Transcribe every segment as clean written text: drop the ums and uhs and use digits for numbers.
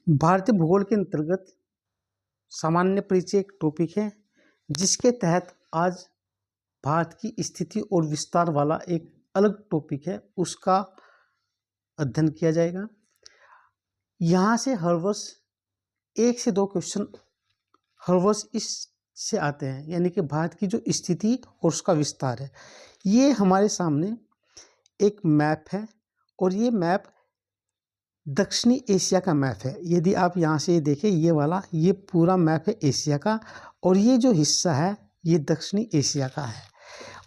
भारतीय भूगोल के अंतर्गत सामान्य परिचय एक टॉपिक है जिसके तहत आज भारत की स्थिति और विस्तार वाला एक अलग टॉपिक है, उसका अध्ययन किया जाएगा। यहाँ से हर वर्ष 1 से 2 क्वेश्चन हर वर्ष इससे आते हैं, यानी कि भारत की जो स्थिति और उसका विस्तार है। ये हमारे सामने एक मैप है और ये मैप दक्षिणी एशिया का मैप है। यदि आप यहाँ से देखें, ये वाला ये पूरा मैप है एशिया का, और ये जो हिस्सा है ये दक्षिणी एशिया का है।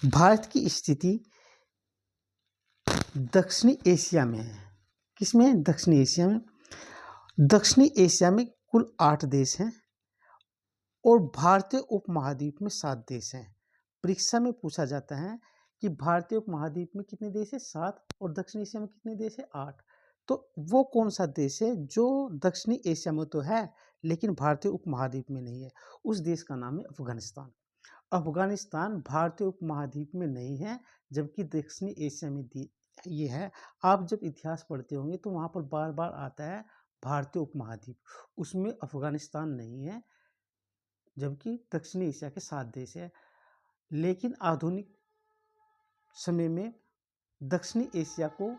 भारत की स्थिति दक्षिणी एशिया में है। किसमें है? दक्षिणी एशिया में। दक्षिणी एशिया में कुल 8 देश हैं और भारतीय उपमहाद्वीप में 7 देश हैं। परीक्षा में पूछा जाता है कि भारतीय उपमहाद्वीप में कितने देश है? 7, और दक्षिण एशिया में कितने देश है? 8। तो वो कौन सा देश है जो दक्षिणी एशिया में तो है लेकिन भारतीय उपमहाद्वीप में नहीं है? उस देश का नाम है अफगानिस्तान। अफगानिस्तान भारतीय उपमहाद्वीप में नहीं है, जबकि दक्षिणी एशिया में ये है। आप जब इतिहास पढ़ते होंगे तो वहाँ पर बार बार आता है भारतीय उपमहाद्वीप, उसमें अफगानिस्तान नहीं है, जबकि दक्षिणी एशिया के 7 देश है। लेकिन आधुनिक समय में दक्षिणी एशिया को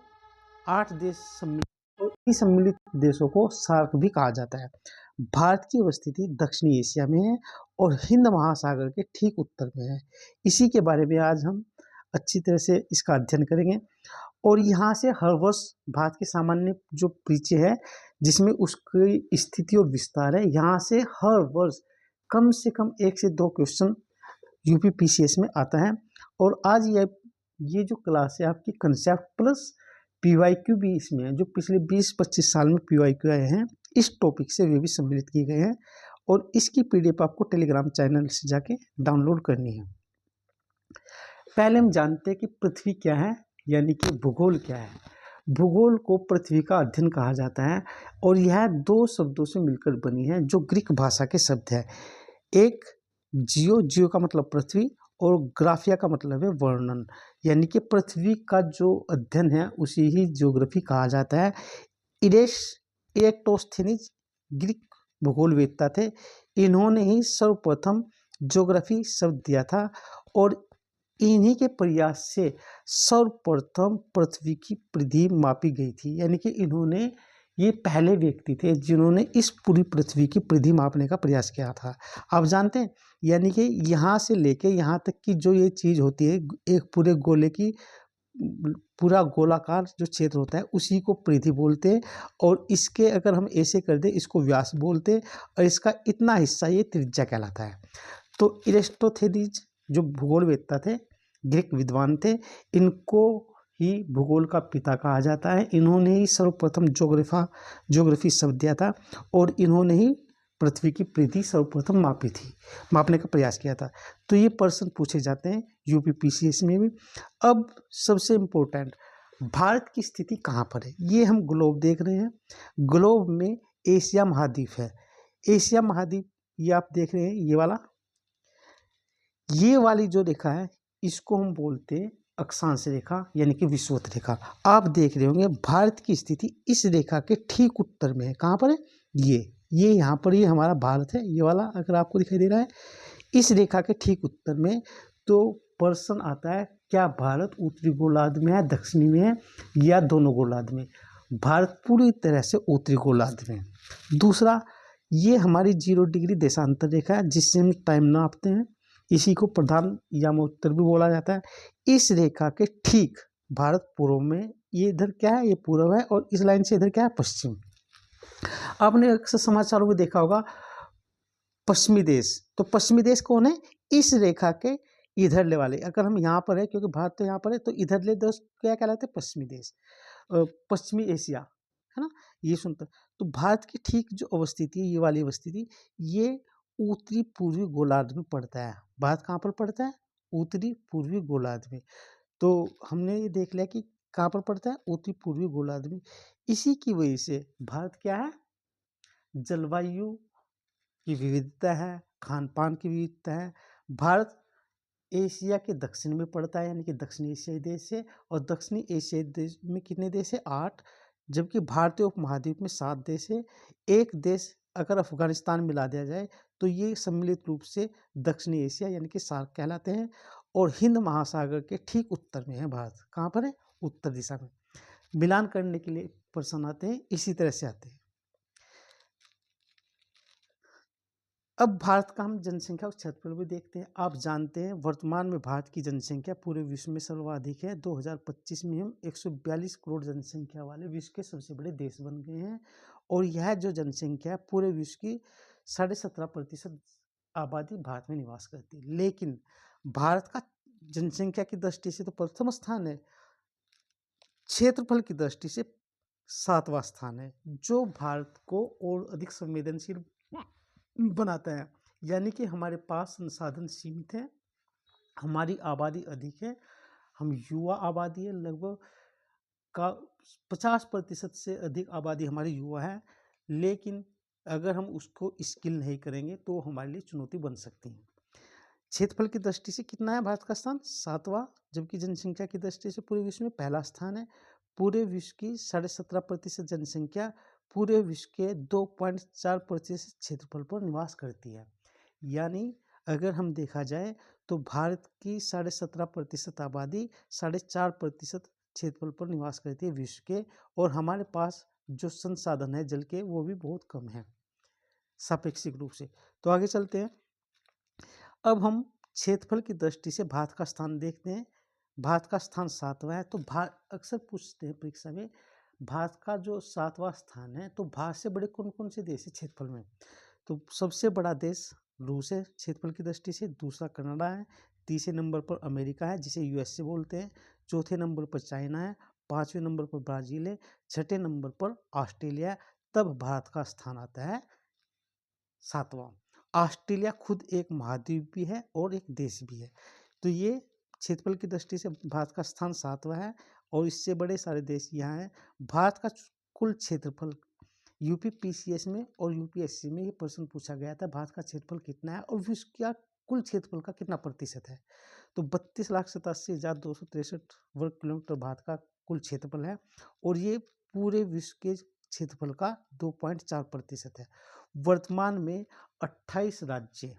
8 देश सम्मिलित, और इन सम्मिलित देशों को सार्क भी कहा जाता है। भारत की अवस्थिति दक्षिणी एशिया में है और हिंद महासागर के ठीक उत्तर में है। इसी के बारे में आज हम अच्छी तरह से इसका अध्ययन करेंगे। और यहाँ से हर वर्ष भारत के सामान्य जो परिचय है जिसमें उसकी स्थिति और विस्तार है, यहाँ से हर वर्ष कम से कम 1 से 2 क्वेश्चन यूपीपीसीएस में आता है। और आज ये जो क्लास है आपकी कंसेप्ट प्लस पीवाईक्यू भी इसमें है, जो पिछले 20-25 साल में पीवाईक्यू आए हैं इस टॉपिक से वे भी सम्मिलित किए गए हैं, और इसकी पीडीएफ आपको टेलीग्राम चैनल से जाके डाउनलोड करनी है। पहले हम जानते हैं कि पृथ्वी क्या है, यानी कि भूगोल क्या है। भूगोल को पृथ्वी का अध्ययन कहा जाता है और यह 2 शब्दों से मिलकर बनी है जो ग्रीक भाषा के शब्द है। एक जियो का मतलब पृथ्वी, और ग्राफिया का मतलब है वर्णन, यानी कि पृथ्वी का जो अध्ययन है उसी ही ज्योग्राफी कहा जाता है। इरेक्टोस्थेनीज ग्रीक भूगोलवेत्ता थे। इन्होंने ही सर्वप्रथम ज्योग्राफी शब्द दिया था और इन्हीं के प्रयास से सर्वप्रथम पृथ्वी की परिधि मापी गई थी, यानी कि इन्होंने ये पहले व्यक्ति थे जिन्होंने इस पूरी पृथ्वी की परिधि मापने का प्रयास किया था। आप जानते हैं, यानी कि यहाँ से लेके यहाँ तक की जो ये चीज़ होती है, एक पूरे गोले की पूरा गोलाकार जो क्षेत्र होता है उसी को परिधि बोलते हैं, और इसके अगर हम ऐसे कर दें इसको व्यास बोलते हैं, और इसका इतना हिस्सा ये त्रिज्या कहलाता है। तो इरेस्टोथेनीज जो भूगोलवेत्ता थे, ग्रीक विद्वान थे, इनको ही भूगोल का पिता कहा जाता है। इन्होंने ही सर्वप्रथम ज्योग्राफी शब्द दिया था और इन्होंने ही पृथ्वी की परिधि सर्वप्रथम मापने का प्रयास किया था। तो ये प्रश्न पूछे जाते हैं यूपीपीसीएस में भी। अब सबसे इम्पोर्टेंट, भारत की स्थिति कहाँ पर है? ये हम ग्लोब देख रहे हैं। ग्लोब में एशिया महाद्वीप है। एशिया महाद्वीप ये आप देख रहे हैं, ये वाली जो रेखा है इसको हम बोलते हैं अक्षांश रेखा, यानी कि विषुवत रेखा। आप देख रहे होंगे भारत की स्थिति इस रेखा के ठीक उत्तर में है। कहाँ पर है? ये यहाँ पर ये हमारा भारत है, ये वाला अगर आपको दिखाई दे रहा है, इस रेखा के ठीक उत्तर में। तो प्रश्न आता है, क्या भारत उत्तरी गोलार्ध में है, दक्षिणी में है, या दोनों गोलार्ध में? भारत पूरी तरह से उत्तरी गोलार्ध में। दूसरा, ये हमारी 0 डिग्री देशांतर रेखा है जिससे हम टाइम नापते हैं। इसी को प्रधान यामोत्तर भी बोला जाता है। इस रेखा के ठीक भारत पूर्व में, ये इधर क्या है? ये पूर्व है, और इस लाइन से इधर क्या है? पश्चिम। आपने अक्सर समाचारों में देखा होगा पश्चिमी देश, तो पश्चिमी देश कौन है? इस रेखा के इधरले वाले। अगर हम यहाँ पर है, क्योंकि भारत तो यहाँ पर है, तो इधरले देश क्या कहलाते हैं? पश्चिमी देश, पश्चिमी एशिया, है ना? ये सुनते। तो भारत की ठीक जो अवस्थिति है, ये वाली अवस्थिति, ये उत्तरी पूर्वी गोलार्ध में पड़ता है। भारत कहाँ पर पड़ता है? उत्तरी पूर्वी गोलार्ध में। तो हमने ये देख लिया कि कहाँ पर पड़ता है? उत्तरी पूर्वी गोलार्ध में। इसी की वजह से भारत क्या है? जलवायु की विविधता है, खान पान की विविधता है। भारत एशिया के दक्षिण में पड़ता है, यानी कि दक्षिण एशियाई देश है, और दक्षिणी एशियाई देश में कितने देश है? 8। जबकि भारतीय उपमहाद्वीप में 7 देश है। एक देश अगर अफगानिस्तान मिला दिया जाए तो ये सम्मिलित रूप से दक्षिणी एशिया यानी कि सार्क कहलाते हैं। और हिंद महासागर के ठीक उत्तर में है भारत। कहाँ पर है? उत्तर दिशा में। मिलान करने के लिए प्रश्न आते हैं, इसी तरह से आते हैं। अब भारत का हम जनसंख्या और क्षेत्रफल भी देखते हैं। आप जानते हैं वर्तमान में भारत की जनसंख्या पूरे विश्व में सर्वाधिक है। 2025 में हम 142 करोड़ जनसंख्या वाले विश्व के सबसे बड़े देश बन गए हैं। और यह जो जनसंख्या है पूरे विश्व की 17.5% आबादी भारत में निवास करती है। लेकिन भारत का जनसंख्या की दृष्टि से तो प्रथम स्थान है, क्षेत्रफल की दृष्टि से 7वां स्थान है, जो भारत को और अधिक संवेदनशील बनाता है। यानी कि हमारे पास संसाधन सीमित है, हमारी आबादी अधिक है, हम युवा आबादी है, लगभग का 50% से अधिक आबादी हमारी युवा है। लेकिन अगर हम उसको स्किल नहीं करेंगे तो हमारे लिए चुनौती बन सकती है। क्षेत्रफल की दृष्टि से कितना है भारत का स्थान? 7वां। जबकि जनसंख्या की दृष्टि से पूरे विश्व में पहला स्थान है। पूरे विश्व की 17.5% जनसंख्या पूरे विश्व के 2.4% क्षेत्रफल पर निवास करती है। यानी अगर हम देखा जाए तो भारत की 17.5% आबादी 4.5% क्षेत्रफल पर निवास करती है विश्व के। और हमारे पास जो संसाधन है जल के वो भी बहुत कम है सापेक्षिक रूप से। तो आगे चलते हैं। अब हम क्षेत्रफल की दृष्टि से भारत का स्थान देखते हैं। भारत का स्थान 7वां है। तो अक्सर पूछते हैं परीक्षा में भारत का जो 7वां स्थान है तो भारत से बड़े कौन कौन से देश है क्षेत्रफल में? तो सबसे बड़ा देश रूस है क्षेत्रफल की दृष्टि से, दूसरा कनाडा है, तीसरे नंबर पर अमेरिका है जिसे यूएसए बोलते हैं, चौथे नंबर पर चाइना है, पाँचवें नंबर पर ब्राज़ील है, छठे नंबर पर ऑस्ट्रेलिया है। तब भारत का स्थान आता है 7वां। ऑस्ट्रेलिया खुद एक महाद्वीप भी है और एक देश भी है। तो ये क्षेत्रफल की दृष्टि से भारत का स्थान 7वां है और इससे बड़े सारे देश यहाँ हैं। भारत का कुल क्षेत्रफल यूपीपीसीएस में और यूपीएससी में ये प्रश्न पूछा गया था, भारत का क्षेत्रफल कितना है और विश्व का कुल क्षेत्रफल का कितना प्रतिशत है? तो 32,87,263 वर्ग किलोमीटर भारत का कुल क्षेत्रफल है और ये पूरे विश्व के क्षेत्रफल का 2.4% है। वर्तमान में 28 राज्य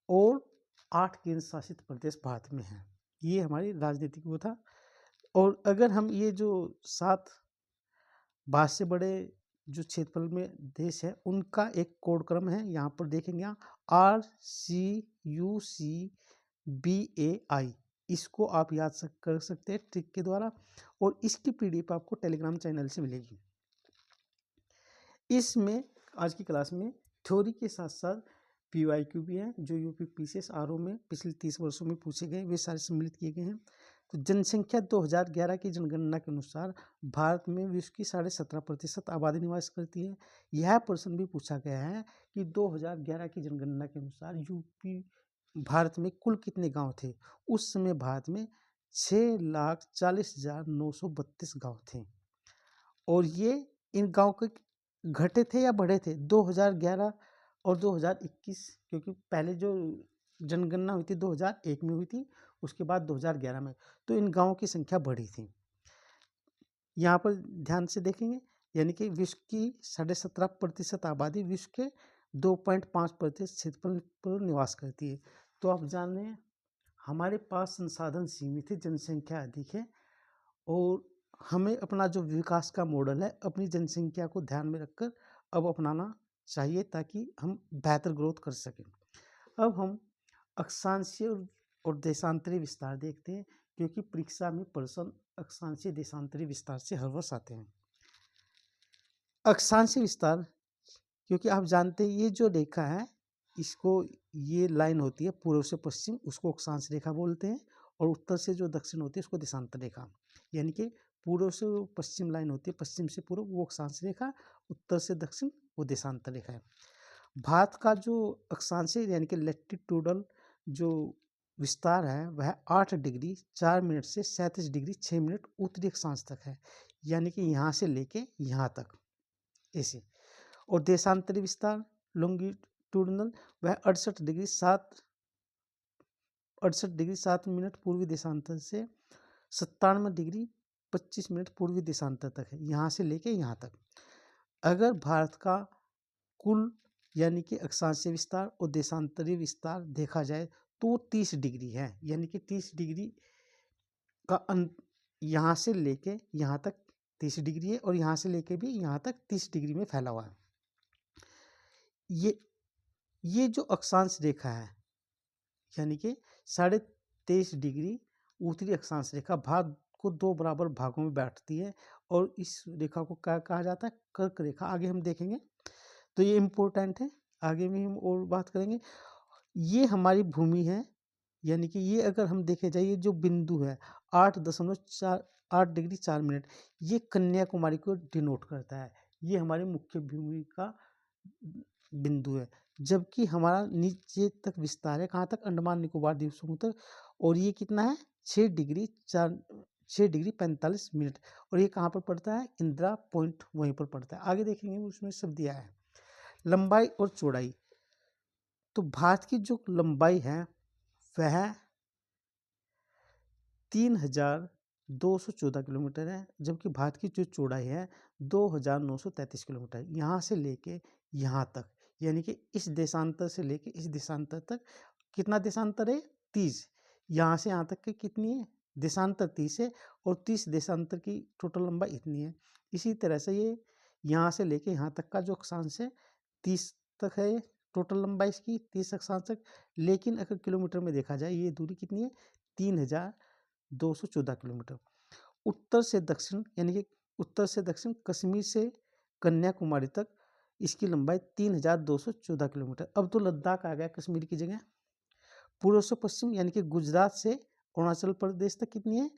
और 8 केंद्र शासित प्रदेश भारत में हैं। ये हमारी राजनीतिक वो था। और अगर हम ये जो 7 भारत से बड़े जो क्षेत्रफल में देश है उनका एक कोड क्रम है, यहाँ पर देखेंगे RCUCBAI, इसको आप याद कर सकते हैं ट्रिक के द्वारा। और इसकी पीडीएफ आपको टेलीग्राम चैनल से मिलेगी। इसमें आज की क्लास में थ्योरी के साथ साथ PYQ भी है जो यूपीपीसीएस आरओ में पिछले 30 वर्षों में पूछे गए, वे सारे सम्मिलित किए गए हैं। तो जनसंख्या 2011 की जनगणना के अनुसार भारत में विश्व की 17.5% आबादी निवास करती है। यह प्रश्न भी पूछा गया है कि 2011 की जनगणना के अनुसार भारत में कुल कितने गांव थे? उस समय भारत में 6,40,932 गांव थे। और ये इन गांव के घटे थे या बढ़े थे 2011 और 2021, क्योंकि पहले जो जनगणना हुई थी 2001 में हुई थी, उसके बाद 2011 में, तो इन गांवों की संख्या बढ़ी थी। यहाँ पर ध्यान से देखेंगे, यानी कि विश्व की 17.5% आबादी विश्व के 2.5% क्षेत्रफल पर निवास करती है। तो आप जान रहे हैं हमारे पास संसाधन सीमित है, जनसंख्या अधिक है और हमें अपना जो विकास का मॉडल है अपनी जनसंख्या को ध्यान में रखकर अब अपनाना चाहिए ताकि हम बेहतर ग्रोथ कर सकें। अब हम अक्षांशीय और देशांतरी विस्तार देखते हैं, क्योंकि परीक्षा में प्रश्न अक्षांशीय देशांतरी विस्तार से हर वर्ष आते हैं। अक्षांशीय विस्तार, क्योंकि आप जानते हैं ये जो रेखा है इसको, ये लाइन होती है पूर्व से पश्चिम, उसको अक्षांश रेखा बोलते हैं, और उत्तर से जो दक्षिण होती है उसको देशांतर रेखा। यानी कि पूर्व से पश्चिम लाइन होती है, पश्चिम से पूर्व वो अक्षांश रेखा, उत्तर से दक्षिण वो देशांतर रेखा है। भारत का जो अक्षांशीय यानी कि लैटिट्यूडल जो विस्तार है वह 8 डिग्री 4 मिनट से 37 डिग्री 6 मिनट उत्तरी अक्षांश तक है, यानी कि यहाँ से लेके यहाँ तक ऐसे। और देशांतरी विस्तार लॉन्गिट्यूडनल वह 68 डिग्री 7 मिनट पूर्वी देशांतर से 97 डिग्री 25 मिनट पूर्वी देशांतर तक है, यहाँ से लेके यहाँ तक। अगर भारत का कुल यानी कि अक्षांशीय विस्तार और देशांतरीय विस्तार देखा जाए तो 30 डिग्री है, यानी कि 30 डिग्री का यहाँ से लेके यहाँ तक 30 डिग्री है और यहाँ से लेके भी यहाँ तक 30 डिग्री में फैला हुआ है। ये जो अक्षांश रेखा है यानी कि 23.5 डिग्री उत्तरी अक्षांश रेखा भारत को 2 बराबर भागों में बांटती है और इस रेखा को क्या कहा जाता है? कर्क रेखा। आगे हम देखेंगे, तो ये इम्पोर्टेंट है, आगे में हम और बात करेंगे। ये हमारी भूमि है, यानी कि ये अगर हम देखे जाए ये जो बिंदु है 8 डिग्री 4 मिनट, ये कन्याकुमारी को डिनोट करता है। ये हमारी मुख्य भूमि का बिंदु है, जबकि हमारा नीचे तक विस्तार है कहाँ तक? अंडमान निकोबार द्वीप समूह तक। और ये कितना है? 6 डिग्री 45 मिनट। और ये कहाँ पर पड़ता है? इंदिरा पॉइंट वहीं पर पड़ता है। आगे देखेंगे उसमें सब दिया है। लंबाई और चौड़ाई, तो भारत की जो लंबाई है वह 3,214 किलोमीटर है, जबकि भारत की जो चौड़ाई है 2,933 किलोमीटर। यहाँ से लेके यहाँ तक, यानी कि इस देशांतर से लेके इस देशांतर तक कितना देशांतर है? 30। यहाँ से यहाँ तक की कितनी है? देशांतर 30 है और 30 देशांतर की टोटल लंबाई इतनी है। इसी तरह से ये यहाँ से लेके यहाँ तक का जो अक्षांश है 30 तक है, टोटल लंबाई इसकी 30 अक्षांश तक। लेकिन अगर किलोमीटर में देखा जाए ये दूरी कितनी है? 3,214 किलोमीटर। उत्तर से दक्षिण, यानी कि उत्तर से दक्षिण कश्मीर से कन्याकुमारी तक इसकी लंबाई 3,214 किलोमीटर। अब तो लद्दाख आ गया कश्मीर की जगह। पूर्व से पश्चिम यानी कि गुजरात से अरुणाचल प्रदेश तक कितनी है?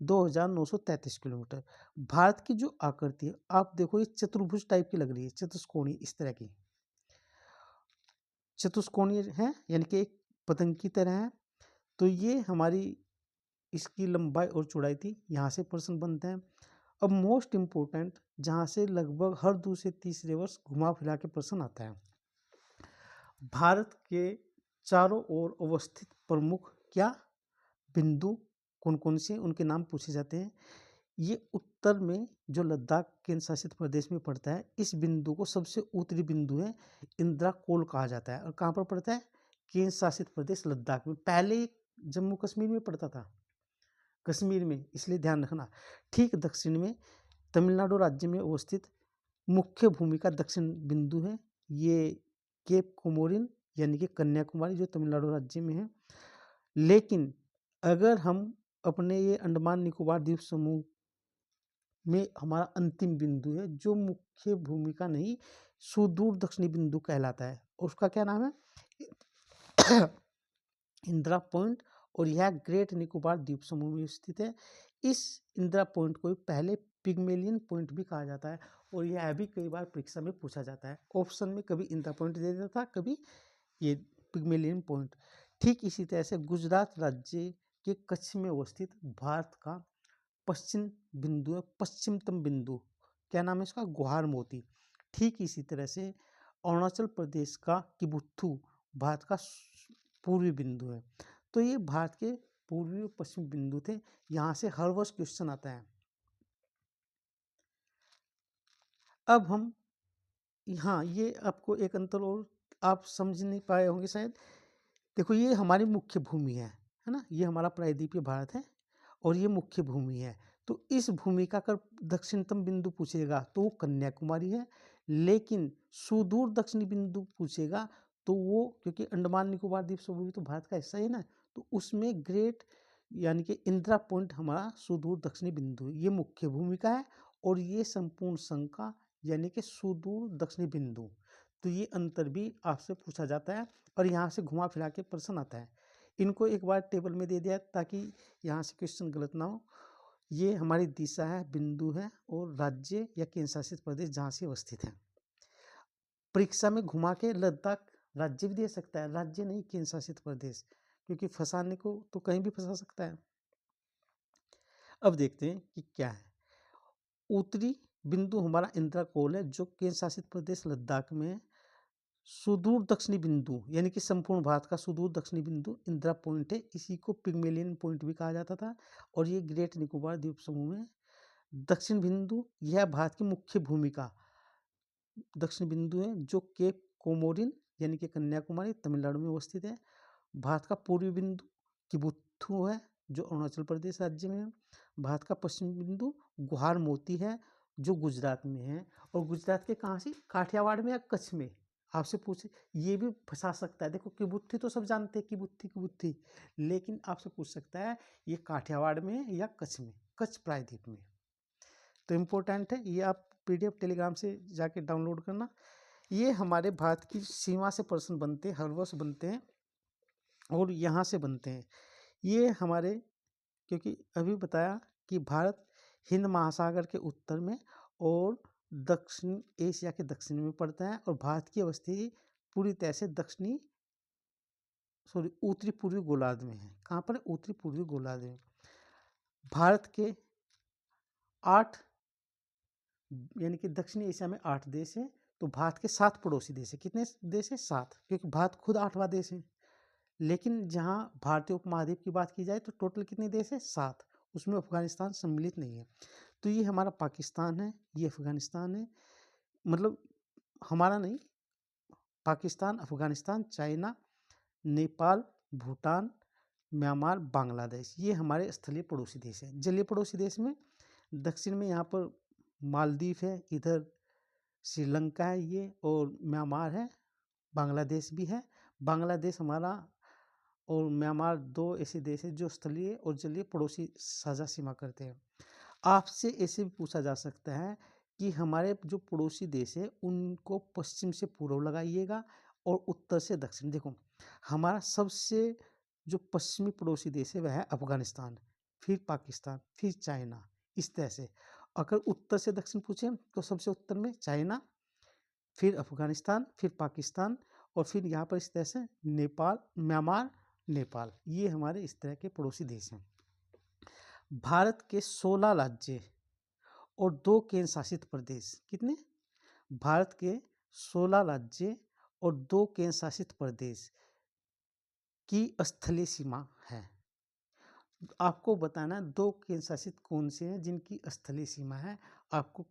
2,933 किलोमीटर। भारत की जो आकृति है आप देखो, ये चतुर्भुज टाइप की लग रही है, चतुष्कोणीय इस तरह की चतुष्कोणीय है, यानी कि एक पतंग की तरह है। तो ये हमारी इसकी लंबाई और चौड़ाई थी। यहाँ से प्रश्न बनते हैं। अब मोस्ट इम्पोर्टेंट, जहाँ से लगभग हर दूसरे तीसरे वर्ष घुमा फिरा के प्रश्न आता है, भारत के चारों ओर अवस्थित प्रमुख क्या बिंदु कौन कौन से, उनके नाम पूछे जाते हैं। ये उत्तर में जो लद्दाख केंद्र शासित प्रदेश में पड़ता है, इस बिंदु को सबसे उत्तरी बिंदु है, इंदिरा कोल कहा जाता है। और कहाँ पर पड़ता है? केंद्र शासित प्रदेश लद्दाख में। पहले जम्मू कश्मीर में पड़ता था, कश्मीर में, इसलिए ध्यान रखना। ठीक दक्षिण में तमिलनाडु राज्य में अवस्थित मुख्य भूमि का दक्षिण बिंदु है ये केप कोमोरिन, यानी कि कन्याकुमारी, जो तमिलनाडु राज्य में है। लेकिन अगर हम अपने ये अंडमान निकोबार द्वीप समूह में हमारा अंतिम बिंदु है जो मुख्य भूमि का नहीं, सुदूर दक्षिणी बिंदु कहलाता है, और उसका क्या नाम है? इंदिरा पॉइंट। और यह ग्रेट निकोबार द्वीप समूह में स्थित है। इस इंदिरा पॉइंट को पहले पिग्मेलियन पॉइंट भी कहा जाता है, और यह भी कई बार परीक्षा में पूछा जाता है। ऑप्शन में कभी इंदिरा पॉइंट दे देता था, कभी ये पिग्मेलियन पॉइंट। ठीक इसी तरह से गुजरात राज्य के कच्छ में अवस्थित भारत का पश्चिम बिंदु है, पश्चिमतम बिंदु, क्या नाम है इसका? गुहार मोती। ठीक इसी तरह से अरुणाचल प्रदेश का किबुथु भारत का पूर्वी बिंदु है। तो ये भारत के पूर्वी और पश्चिमी बिंदु थे। यहाँ से हर वर्ष क्वेश्चन आता है। अब हम यहाँ ये आपको एक अंतर और आप समझ नहीं पाए होंगे शायद। देखो, ये हमारी मुख्य भूमि है ना, ये हमारा प्रायद्वीपीय भारत है और ये मुख्य भूमि है। तो इस भूमि का अगर दक्षिणतम बिंदु पूछेगा तो वो कन्याकुमारी है, लेकिन सुदूर दक्षिणी बिंदु पूछेगा तो वो, क्योंकि अंडमान निकोबार द्वीप समूह भी तो भारत का हिस्सा है ना, तो उसमें ग्रेट यानी कि इंदिरा पॉइंट हमारा सुदूर दक्षिणी बिंदु है। ये मुख्य भूमिका है और ये संपूर्ण संघ का यानी कि सुदूर दक्षिणी बिंदु। तो ये अंतर भी आपसे पूछा जाता है और यहाँ से घुमा फिरा के प्रश्न आता है। इनको एक बार टेबल में दे दिया ताकि यहाँ से क्वेश्चन गलत ना हो। ये हमारी दिशा है, बिंदु है और राज्य या केंद्र शासित प्रदेश जहाँ से अवस्थित है। परीक्षा में घुमा के लद्दाख राज्य भी दे सकता है, राज्य नहीं केंद्र शासित प्रदेश, क्योंकि फंसाने को तो कहीं भी फंसा सकता है। अब देखते हैं कि क्या है। उत्तरी बिंदु हमारा इंदिरा कोल है जो केंद्र शासित प्रदेश लद्दाख में है। सुदूर दक्षिणी बिंदु यानी कि संपूर्ण भारत का सुदूर दक्षिणी बिंदु इंदिरा पॉइंट है। इसी को पिग्मेलियन पॉइंट भी कहा जाता था और ये ग्रेट निकोबार द्वीप समूह में दक्षिण बिंदु यह भारत की मुख्य भूमिका दक्षिण बिंदु है जो केप कोमोरिन यानी कि कन्याकुमारी तमिलनाडु में अवस्थित है। भारत का पूर्वी बिंदु किबुथु है जो अरुणाचल प्रदेश राज्य में है। भारत का पश्चिम बिंदु गुहार मोती है जो गुजरात में है। और गुजरात के कहाँ से? काठियावाड़ में या कच्छ में। आपसे पूछे ये भी फंसा सकता है। देखो किबुथी तो सब जानते हैं, किबुथी, लेकिन आपसे पूछ सकता है ये काठियावाड़ में है या कच्छ में, कच्छ प्रायद्वीप में। तो इम्पोर्टेंट है, ये आप PDF टेलीग्राम से जाके डाउनलोड करना। ये हमारे भारत की सीमा से प्रश्न बनते हैं, हर वर्ष बनते हैं और यहाँ से बनते हैं। ये हमारे, क्योंकि अभी बताया कि भारत हिंद महासागर के उत्तर में और दक्षिण एशिया के दक्षिण में पड़ता है और भारत की अवस्थी पूरी तरह से उत्तरी पूर्वी गोलार्ध में है। कहाँ पर? उत्तरी पूर्वी गोलार्ध में। भारत के 8 यानी कि दक्षिण एशिया में 8 देश हैं, तो भारत के 7 पड़ोसी देश हैं। कितने देश हैं? 7, क्योंकि भारत खुद 8वां देश है। लेकिन जहाँ भारतीय उपमहाद्वीप की बात की जाए तो टोटल कितने देश हैं? 7, उसमें अफगानिस्तान सम्मिलित नहीं है। तो ये हमारा पाकिस्तान है, ये अफगानिस्तान है, मतलब हमारा नहीं, पाकिस्तान, अफगानिस्तान, चाइना, नेपाल, भूटान, म्यांमार, बांग्लादेश, ये हमारे स्थलीय पड़ोसी देश हैं। जलीय पड़ोसी देश में दक्षिण में यहाँ पर मालदीव है, इधर श्रीलंका है ये, और म्यांमार है, बांग्लादेश भी है। बांग्लादेश हमारा और म्यांमार 2 ऐसे देश हैं जो स्थलीय और जलीय पड़ोसी साझा सीमा करते हैं। आपसे ऐसे भी पूछा जा सकता है कि हमारे जो पड़ोसी देश है उनको पश्चिम से पूर्व लगाइएगा और उत्तर से दक्षिण। देखो हमारा सबसे जो पश्चिमी पड़ोसी देश है वह है अफगानिस्तान, फिर पाकिस्तान, फिर चाइना, इस तरह से। अगर उत्तर से दक्षिण पूछे तो सबसे उत्तर में चाइना, फिर अफगानिस्तान, फिर पाकिस्तान, और फिर यहाँ पर इस तरह से नेपाल, म्यांमार, नेपाल, ये हमारे इस तरह के पड़ोसी देश हैं। भारत के 16 राज्य और 2 केंद्र शासित प्रदेश। कितने? भारत के 16 राज्य और 2 केंद्र शासित प्रदेश की स्थलीय सीमा है। आपको बताना 2 केंद्र शासित कौन से हैं जिनकी स्थलीय सीमा है, आपको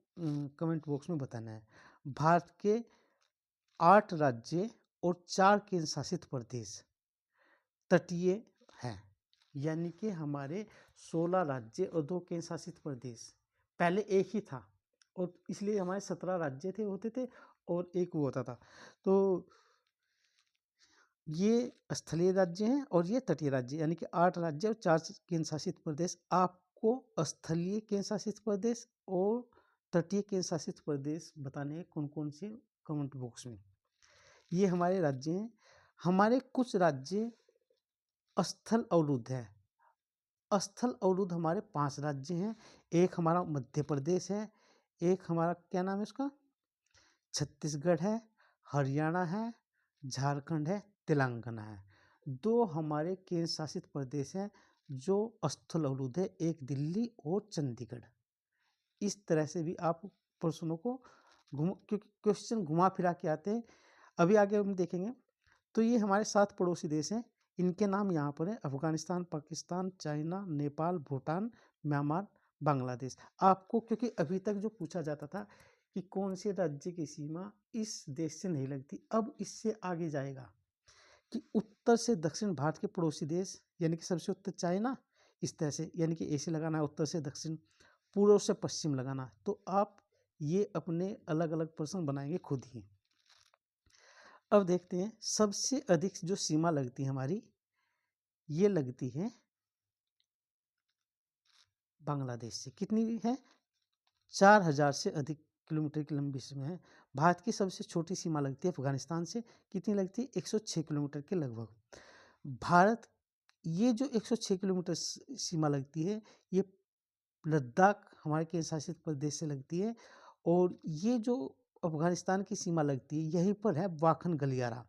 कमेंट बॉक्स में बताना है। भारत के 8 राज्य और 4 केंद्र शासित प्रदेश तटीय हैं, यानी कि हमारे 16 राज्य और 2 केंद्र शासित प्रदेश, पहले एक ही था और इसलिए हमारे 17 राज्य होते थे और एक वो होता था। तो ये स्थलीय राज्य हैं और ये तटीय राज्य, यानी कि 8 राज्य और 4 केंद्र शासित प्रदेश। आपको स्थलीय केंद्र शासित प्रदेश और तटीय केंद्र शासित प्रदेश बताने हैं कौन कौन से, कमेंट बॉक्स में। ये हमारे राज्य हैं। हमारे कुछ राज्य स्थल अवरुद्ध है। स्थल अवरुद्ध हमारे 5 राज्य हैं। एक हमारा मध्य प्रदेश है, एक हमारा क्या नाम है उसका, छत्तीसगढ़ है, हरियाणा है, झारखंड है, तेलंगाना है। 2 हमारे केंद्र शासित प्रदेश हैं जो स्थल अवरुद्ध है, एक दिल्ली और चंडीगढ़। इस तरह से भी आप प्रश्नों को क्योंकि क्वेश्चन घुमा फिरा के आते हैं। अभी आगे हम देखेंगे। तो ये हमारे 7 पड़ोसी देश हैं, इनके नाम यहाँ पर है: अफगानिस्तान, पाकिस्तान, चाइना, नेपाल, भूटान, म्यांमार, बांग्लादेश। आपको क्योंकि अभी तक जो पूछा जाता था कि कौन से राज्य की सीमा इस देश से नहीं लगती, अब इससे आगे जाएगा कि उत्तर से दक्षिण भारत के पड़ोसी देश, यानी कि सबसे उत्तर चाइना, इस तरह से, यानी कि ऐसे लगाना है उत्तर से दक्षिण, पूर्व से पश्चिम लगाना। तो आप ये अपने अलग अलग प्रश्न बनाएंगे खुद ही। अब देखते हैं सबसे अधिक जो सीमा लगती है हमारी, ये लगती है बांग्लादेश से। कितनी है? 4000 से अधिक किलोमीटर की लंबी सीमा है। भारत की सबसे छोटी सीमा लगती है अफगानिस्तान से। कितनी लगती है? 106 किलोमीटर के लगभग। भारत, ये जो 106 किलोमीटर सीमा लगती है, ये लद्दाख हमारे केंद्र शासित प्रदेश से लगती है। और ये जो अफगानिस्तान की सीमा लगती है, यहीं पर है वाखन गलियारा।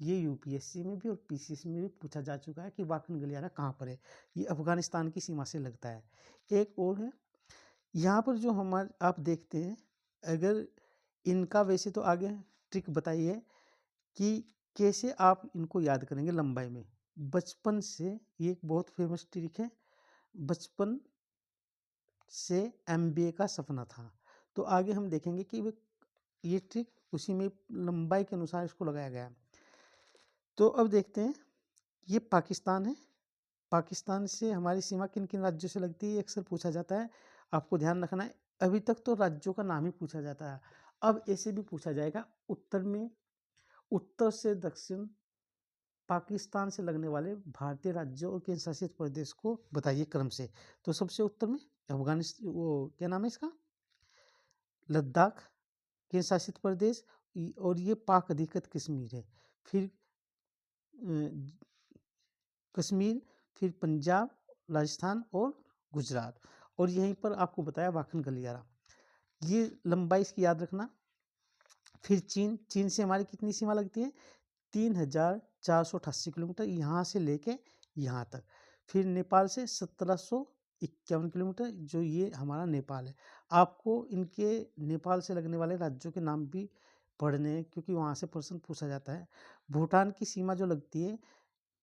ये यूपीएससी में भी और पीसीएससी में भी पूछा जा चुका है कि वाखन गलियारा कहाँ पर है। ये अफगानिस्तान की सीमा से लगता है। एक और है यहाँ पर जो हमारे, आप देखते हैं, अगर इनका वैसे तो आगे ट्रिक बताइए कि कैसे आप इनको याद करेंगे लंबाई में। बचपन से, ये एक बहुत फेमस ट्रिक है, बचपन से एमबीए का सपना था। तो आगे हम देखेंगे कि ये ट्रिक उसी में लंबाई के अनुसार इसको लगाया गया। तो अब देखते हैं, ये पाकिस्तान है। पाकिस्तान से हमारी सीमा किन किन राज्यों से लगती है, ये अक्सर पूछा जाता है। आपको ध्यान रखना है, अभी तक तो राज्यों का नाम ही पूछा जाता है। अब ऐसे भी पूछा जाएगा, उत्तर में, उत्तर से दक्षिण पाकिस्तान से लगने वाले भारतीय राज्यों और केंद्र शासित प्रदेश को बताइए क्रम से। तो सबसे उत्तर में अफगानिस्तान, वो क्या नाम है इसका, लद्दाख केंद्र शासित प्रदेश, और ये पाक अधिकृत कश्मीर है। फिर कश्मीर, फिर पंजाब, राजस्थान और गुजरात, और यहीं पर आपको बताया वाखन गलियारा। ये लंबाई इसकी याद रखना। फिर चीन, चीन से हमारी कितनी सीमा लगती है, 3,488 किलोमीटर यहाँ से लेके यहाँ तक। फिर नेपाल से 1751 किलोमीटर, जो ये हमारा नेपाल है। आपको इनके नेपाल से लगने वाले राज्यों के नाम भी पढ़ने हैं, क्योंकि वहाँ से प्रश्न पूछा जाता है। भूटान की सीमा जो लगती है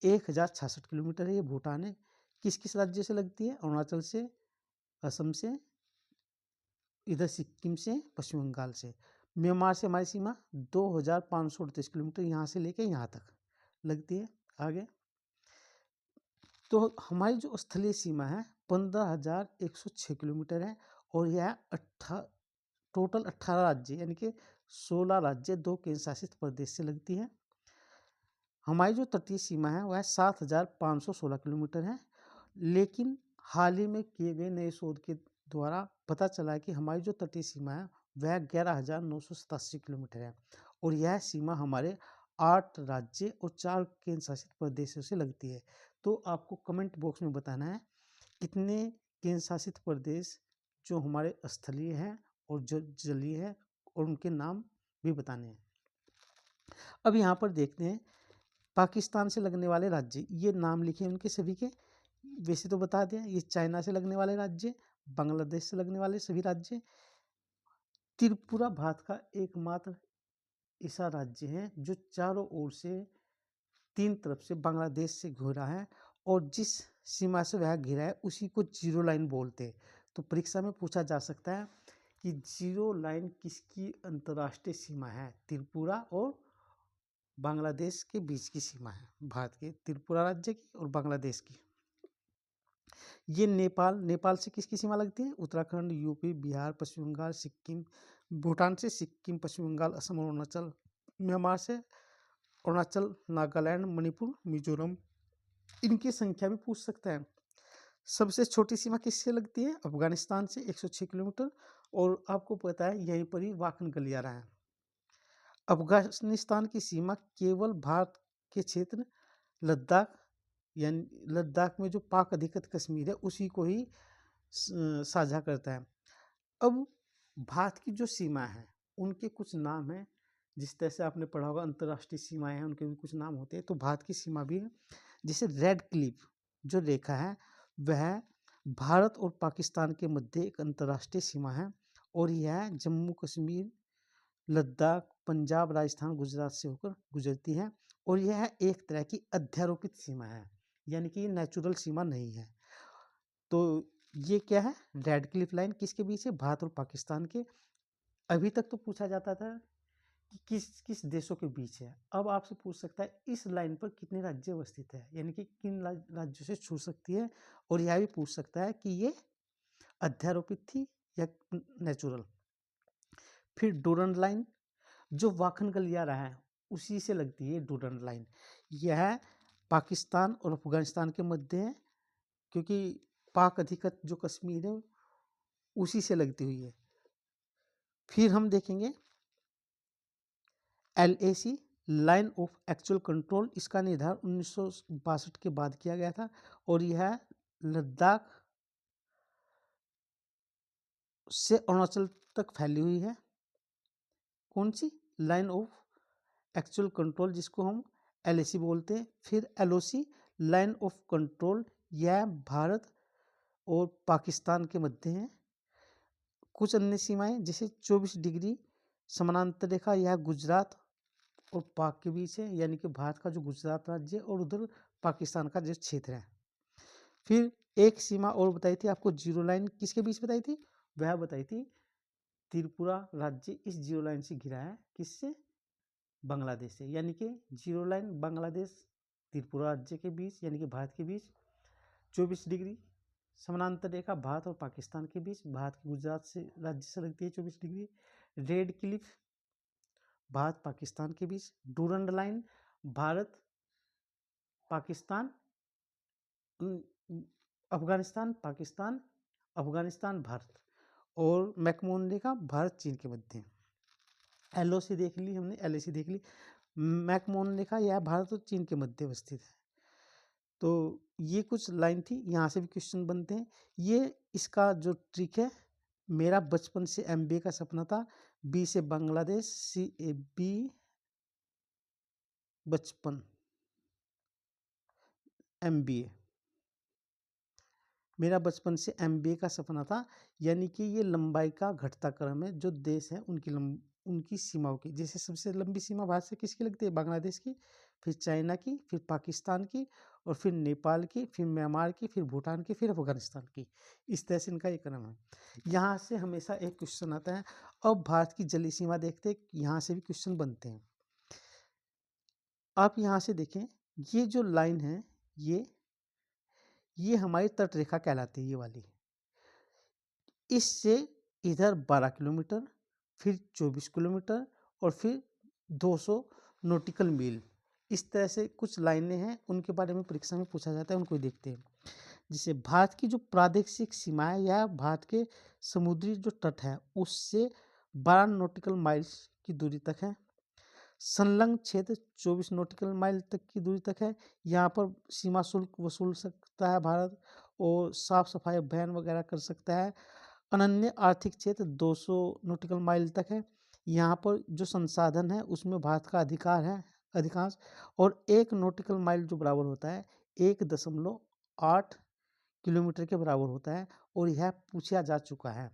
1,066 किलोमीटर है, ये भूटान है। किस किस राज्य से लगती है, अरुणाचल से, असम से, इधर सिक्किम से, पश्चिम बंगाल से। म्यांमार से हमारी सीमा 2,538 किलोमीटर यहाँ से लेके यहाँ तक लगती है। आगे तो हमारी जो स्थलीय सीमा है 15,106 किलोमीटर है, और यह टोटल 18 राज्य यानी कि 16 राज्य, 2 केंद्र शासित प्रदेश से लगती है। हमारी जो तटीय सीमा है वह 7,516 किलोमीटर है, लेकिन हाल ही में किए गए नए शोध के द्वारा पता चला कि हमारी जो तटीय सीमा है वह 11,987 किलोमीटर है, और यह सीमा हमारे 8 राज्य और 4 केंद्र शासित प्रदेशों से लगती है। तो आपको कमेंट बॉक्स में बताना है कितने केंद्र शासित प्रदेश जो हमारे स्थलीय हैं और जो जलीय है, और उनके नाम भी बताने हैं। अब यहाँ पर देखते हैं पाकिस्तान से लगने वाले राज्य, ये नाम लिखे उनके सभी के। वैसे तो बता दें, ये चाइना से लगने वाले राज्य, बांग्लादेश से लगने वाले सभी राज्य। त्रिपुरा भारत का एकमात्र ऐसा राज्य है जो चारों ओर से 3 तरफ से बांग्लादेश से घिरा है, और जिस सीमा से वह घिरा है उसी को जीरो लाइन बोलते हैं। तो परीक्षा में पूछा जा सकता है कि जीरो लाइन किसकी अंतर्राष्ट्रीय सीमा है, त्रिपुरा और बांग्लादेश के बीच की सीमा है, भारत के त्रिपुरा राज्य की और बांग्लादेश की। ये नेपाल, नेपाल से किसकी सीमा लगती है, उत्तराखंड, यूपी, बिहार, पश्चिम बंगाल, सिक्किम। भूटान से सिक्किम, पश्चिम बंगाल, असम और अरुणाचल। म्यांमार से अरुणाचल, नागालैंड, मणिपुर, मिजोरम। इनकी संख्या भी पूछ सकता है। सबसे छोटी सीमा किससे लगती है, अफगानिस्तान से 106 किलोमीटर, और आपको पता है यहीं पर ही वाखन गलियारा है। अफगानिस्तान की सीमा केवल भारत के क्षेत्र लद्दाख, यानी लद्दाख में जो पाक अधिकृत कश्मीर है उसी को ही साझा करता है। अब भारत की जो सीमा है उनके कुछ नाम हैं, जिस तरह से आपने पढ़ा होगा अंतर्राष्ट्रीय सीमाएं हैं, उनके भी कुछ नाम होते हैं। तो भारत की सीमा भी है, जैसे रेड क्लिफ जो रेखा है वह भारत और पाकिस्तान के मध्य एक अंतर्राष्ट्रीय सीमा है, और यह जम्मू कश्मीर, लद्दाख, पंजाब, राजस्थान, गुजरात से होकर गुजरती है, और यह एक तरह की अध्यारोपित सीमा है, यानी कि ये नेचुरल सीमा नहीं है। तो ये क्या है, रेड क्लिफ लाइन किसके बीच है, भारत और पाकिस्तान के। अभी तक तो पूछा जाता था कि किस किस देशों के बीच है, अब आपसे पूछ सकता है इस लाइन पर कितने राज्य अवस्थित है, यानी कि किन राज्यों से छू सकती है, और यह भी पूछ सकता है कि ये अध्यारोपित थी या नेचुरल। फिर डूरंड लाइन जो वाखन गलियारा है उसी से लगती है डूरंड लाइन, यह पाकिस्तान और अफगानिस्तान के मध्य है, क्योंकि पाक अधिकृत जो कश्मीर है उसी से लगती हुई है। फिर हम देखेंगे LAC, line of actual control, इसका निर्धारण 1962 के बाद किया गया था, और यह लद्दाख से अरुणाचल तक फैली हुई है। कौन सी, लाइन ऑफ एक्चुअल कंट्रोल, जिसको हम LAC बोलते हैं। फिर LOC, लाइन ऑफ कंट्रोल, यह भारत और पाकिस्तान के मध्य है। कुछ अन्य सीमाएं जैसे 24 डिग्री समानांतर रेखा, यह गुजरात और पाक के बीच है, यानी कि भारत का जो गुजरात राज्य और उधर पाकिस्तान का जो क्षेत्र है। फिर एक सीमा और बताई थी आपको, जीरो लाइन किसके बीच बताई थी, वह बताई थी त्रिपुरा राज्य इस जीरो लाइन से घिरा है, किससे, बांग्लादेश से, यानी कि जीरो लाइन बांग्लादेश त्रिपुरा राज्य के बीच यानी कि भारत के बीच, 24 डिग्री समानांतर रेखा भारत और पाकिस्तान के बीच, भारत के गुजरात से राज्य से लगती है 24 degree, red Cliff Bharat Pakistan के बीच, डूरंड लाइन भारत पाकिस्तान अफगानिस्तान पाकिस्तान अफगानिस्तान भारत, और मैकमोहन रेखा भारत चीन के मध्य। एलओसी देख ली हमने, एलएसी देख ली, मैकमोहन रेखा यह भारत और चीन के मध्य अवस्थित है। तो ये कुछ लाइन थी, यहाँ से भी क्वेश्चन बनते हैं। ये इसका जो ट्रिक है, मेरा बचपन से एमबीए का सपना था, बी से बांग्लादेश, सी ए बी बचपन एमबीए, मेरा बचपन से एमबीए का सपना था। यानी कि ये लंबाई का घटता क्रम है, जो देश है उनकी सीमाओं की, जैसे सबसे लंबी सीमा भारत से किसकी लगती है, बांग्लादेश की, फिर चाइना की, फिर पाकिस्तान की, और फिर नेपाल की, फिर म्यांमार की, फिर भूटान की, फिर अफगानिस्तान की। इस तरह से इनका ये क्रम है। यहाँ से हमेशा एक क्वेश्चन आता है। अब भारत की जलीय सीमा देखते हैं, यहाँ से भी क्वेश्चन बनते हैं। आप यहाँ से देखें, ये जो लाइन है, ये हमारी तट रेखा कहलाती है, ये वाली। इससे इधर 12 किलोमीटर, फिर 24 किलोमीटर, और फिर 200 नॉटिकल मील, इस तरह से कुछ लाइनें हैं, उनके बारे में परीक्षा में पूछा जाता है, उनको देखते हैं। जिसे भारत की जो प्रादेशिक सीमा है, या भारत के समुद्री जो तट है, उससे 12 नॉटिकल माइल्स की दूरी तक है। संलग्न क्षेत्र 24 नॉटिकल माइल तक की दूरी तक है। यहाँ पर सीमा शुल्क वसूल सकता है भारत, और साफ सफाई अभियान वगैरह कर सकता है। अनन्य आर्थिक क्षेत्र 200 नॉटिकल माइल तक है। यहाँ पर जो संसाधन है उसमें भारत का अधिकार है अधिकांश, और 1 नॉटिकल माइल जो बराबर होता है 1.8 किलोमीटर के बराबर होता है, और यह पूछा जा चुका है।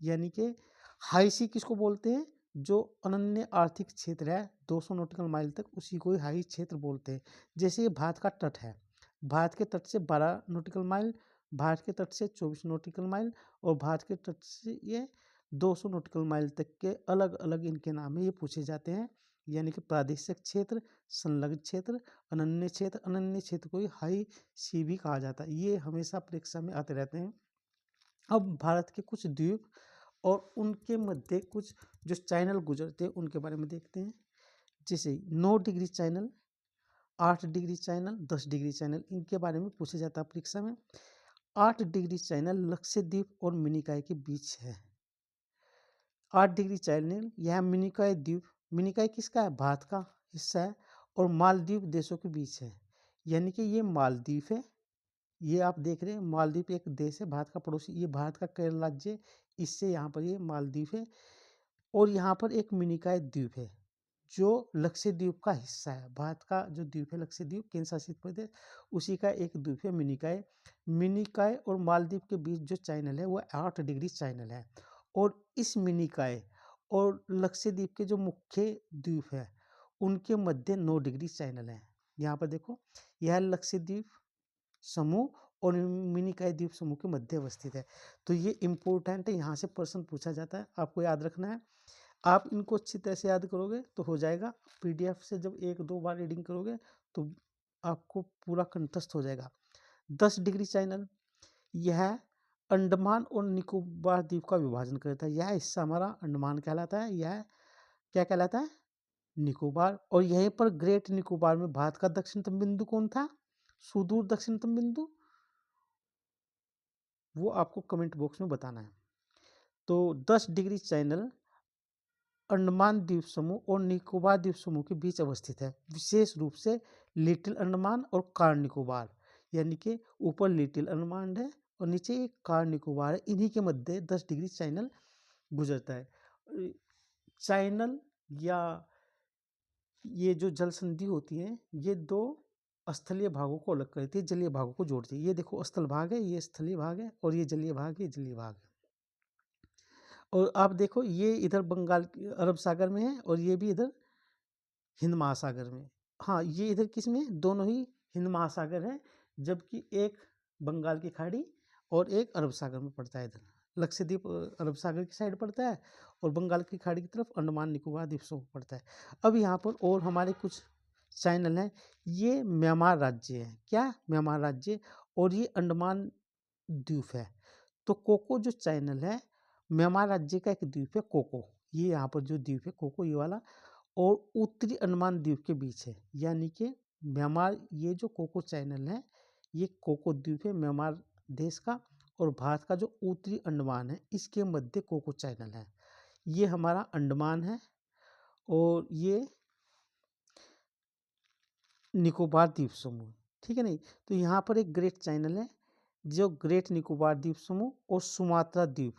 यानी कि हाई सी किसको बोलते हैं, जो अनन्य आर्थिक क्षेत्र है 200 नॉटिकल माइल तक, उसी को ही हाई क्षेत्र बोलते हैं। जैसे ये भारत का तट है, भारत के तट से 12 नॉटिकल माइल, भारत के तट से 24 नॉटिकल माइल, और भारत के तट से ये 200 नॉटिकल माइल तक के अलग अलग इनके नाम है, ये पूछे जाते हैं। यानी कि प्रादेशिक क्षेत्र, संलग्न क्षेत्र, अनन्य क्षेत्र को ही हाई सी भी कहा जाता है। ये हमेशा परीक्षा में आते रहते हैं। अब भारत के कुछ द्वीप और उनके मध्य कुछ जो चैनल गुजरते हैं, उनके बारे में देखते हैं। जैसे 9 degree channel, 8 degree channel, 10 degree channel, इनके बारे में पूछा जाता है परीक्षा में। 8 डिग्री चैनल लक्षद्वीप और मिनिकॉय के बीच है। 8 डिग्री चैनल यह मिनिकॉय द्वीप, मिनिकॉय किसका है, भारत का हिस्सा है, और मालदीव देशों के बीच है। यानी कि ये मालदीव है, ये आप देख रहे हैं, मालदीव एक देश है भारत का पड़ोसी, ये भारत का केरल राज्य, इससे यहाँ पर ये मालदीव है। और यहाँ पर एक मिनिकॉय द्वीप है, जो लक्षद्वीप का हिस्सा है। भारत का जो द्वीप है लक्षद्वीप, केंद्र शासित प्रदेश, उसी का एक द्वीप है मिनिकॉय। मिनिकॉय और मालदीव के बीच जो चैनल है वो 8 डिग्री चैनल है। और इस मिनिकॉय और लक्षद्वीप के जो मुख्य द्वीप है, उनके मध्य 9 डिग्री चैनल है। यहाँ पर देखो, यह लक्षद्वीप समूह और मिनिकॉय द्वीप समूह के मध्य अवस्थित है। तो ये इम्पोर्टेंट है, यहाँ से प्रश्न पूछा जाता है, आपको याद रखना है। आप इनको अच्छी तरह से याद करोगे तो हो जाएगा। पीडीएफ से जब 1-2 बार रीडिंग करोगे तो आपको पूरा कंठस्थ हो जाएगा। 10 डिग्री चैनल, यह अंडमान और निकोबार द्वीप का विभाजन करता है। यह हिस्सा हमारा अंडमान कहलाता है, यह क्या कहलाता है, निकोबार। और यहीं पर ग्रेट निकोबार में भारत का दक्षिणतम बिंदु कौन था, सुदूर दक्षिणतम बिंदु, वो आपको कमेंट बॉक्स में बताना है। तो 10 डिग्री चैनल अंडमान द्वीप समूह और निकोबार द्वीप समूह के बीच अवस्थित है, विशेष रूप से लिटिल अंडमान और कार निकोबार। यानी कि ऊपर लिटिल अंडमान है और नीचे एक कार निकोबार है, इन्हीं के मध्य 10 डिग्री चैनल गुजरता है। चैनल या ये जो जल संधि होती है, ये 2 स्थलीय भागों को अलग करती है, जलीय भागों को जोड़ती है। ये देखो स्थल भाग है, ये स्थलीय भाग है, और ये जलीय भाग है, ये जलीय भाग है। और आप देखो, ये इधर बंगाल अरब सागर में है, और ये भी इधर हिंद महासागर में। हाँ, ये इधर किस में, दोनों ही हिंद महासागर है, जबकि एक बंगाल की खाड़ी और एक अरब सागर में पड़ता है। इधर लक्षद्वीप अरब सागर की साइड पड़ता है और बंगाल की खाड़ी की तरफ अंडमान निकोबार द्वीप समूह पड़ता है। अब यहाँ पर और हमारे कुछ चैनल हैं। ये म्यांमार राज्य है, क्या म्यांमार राज्य, और ये अंडमान द्वीप है। तो कोको जो चैनल है म्यांमार राज्य का एक द्वीप है कोको, ये यहाँ पर जो द्वीप है कोको ये वाला, और उत्तरी अंडमान द्वीप के बीच है। यानी कि म्यांमार, ये जो कोको चैनल है ये कोको द्वीप है म्यांमार देश का, और भारत का जो उत्तरी अंडमान है इसके मध्य कोको चैनल है। ये हमारा अंडमान है और ये निकोबार द्वीप समूह, ठीक है नहीं। तो यहाँ पर एक ग्रेट चैनल है जो ग्रेट निकोबार द्वीप समूह और सुमात्रा द्वीप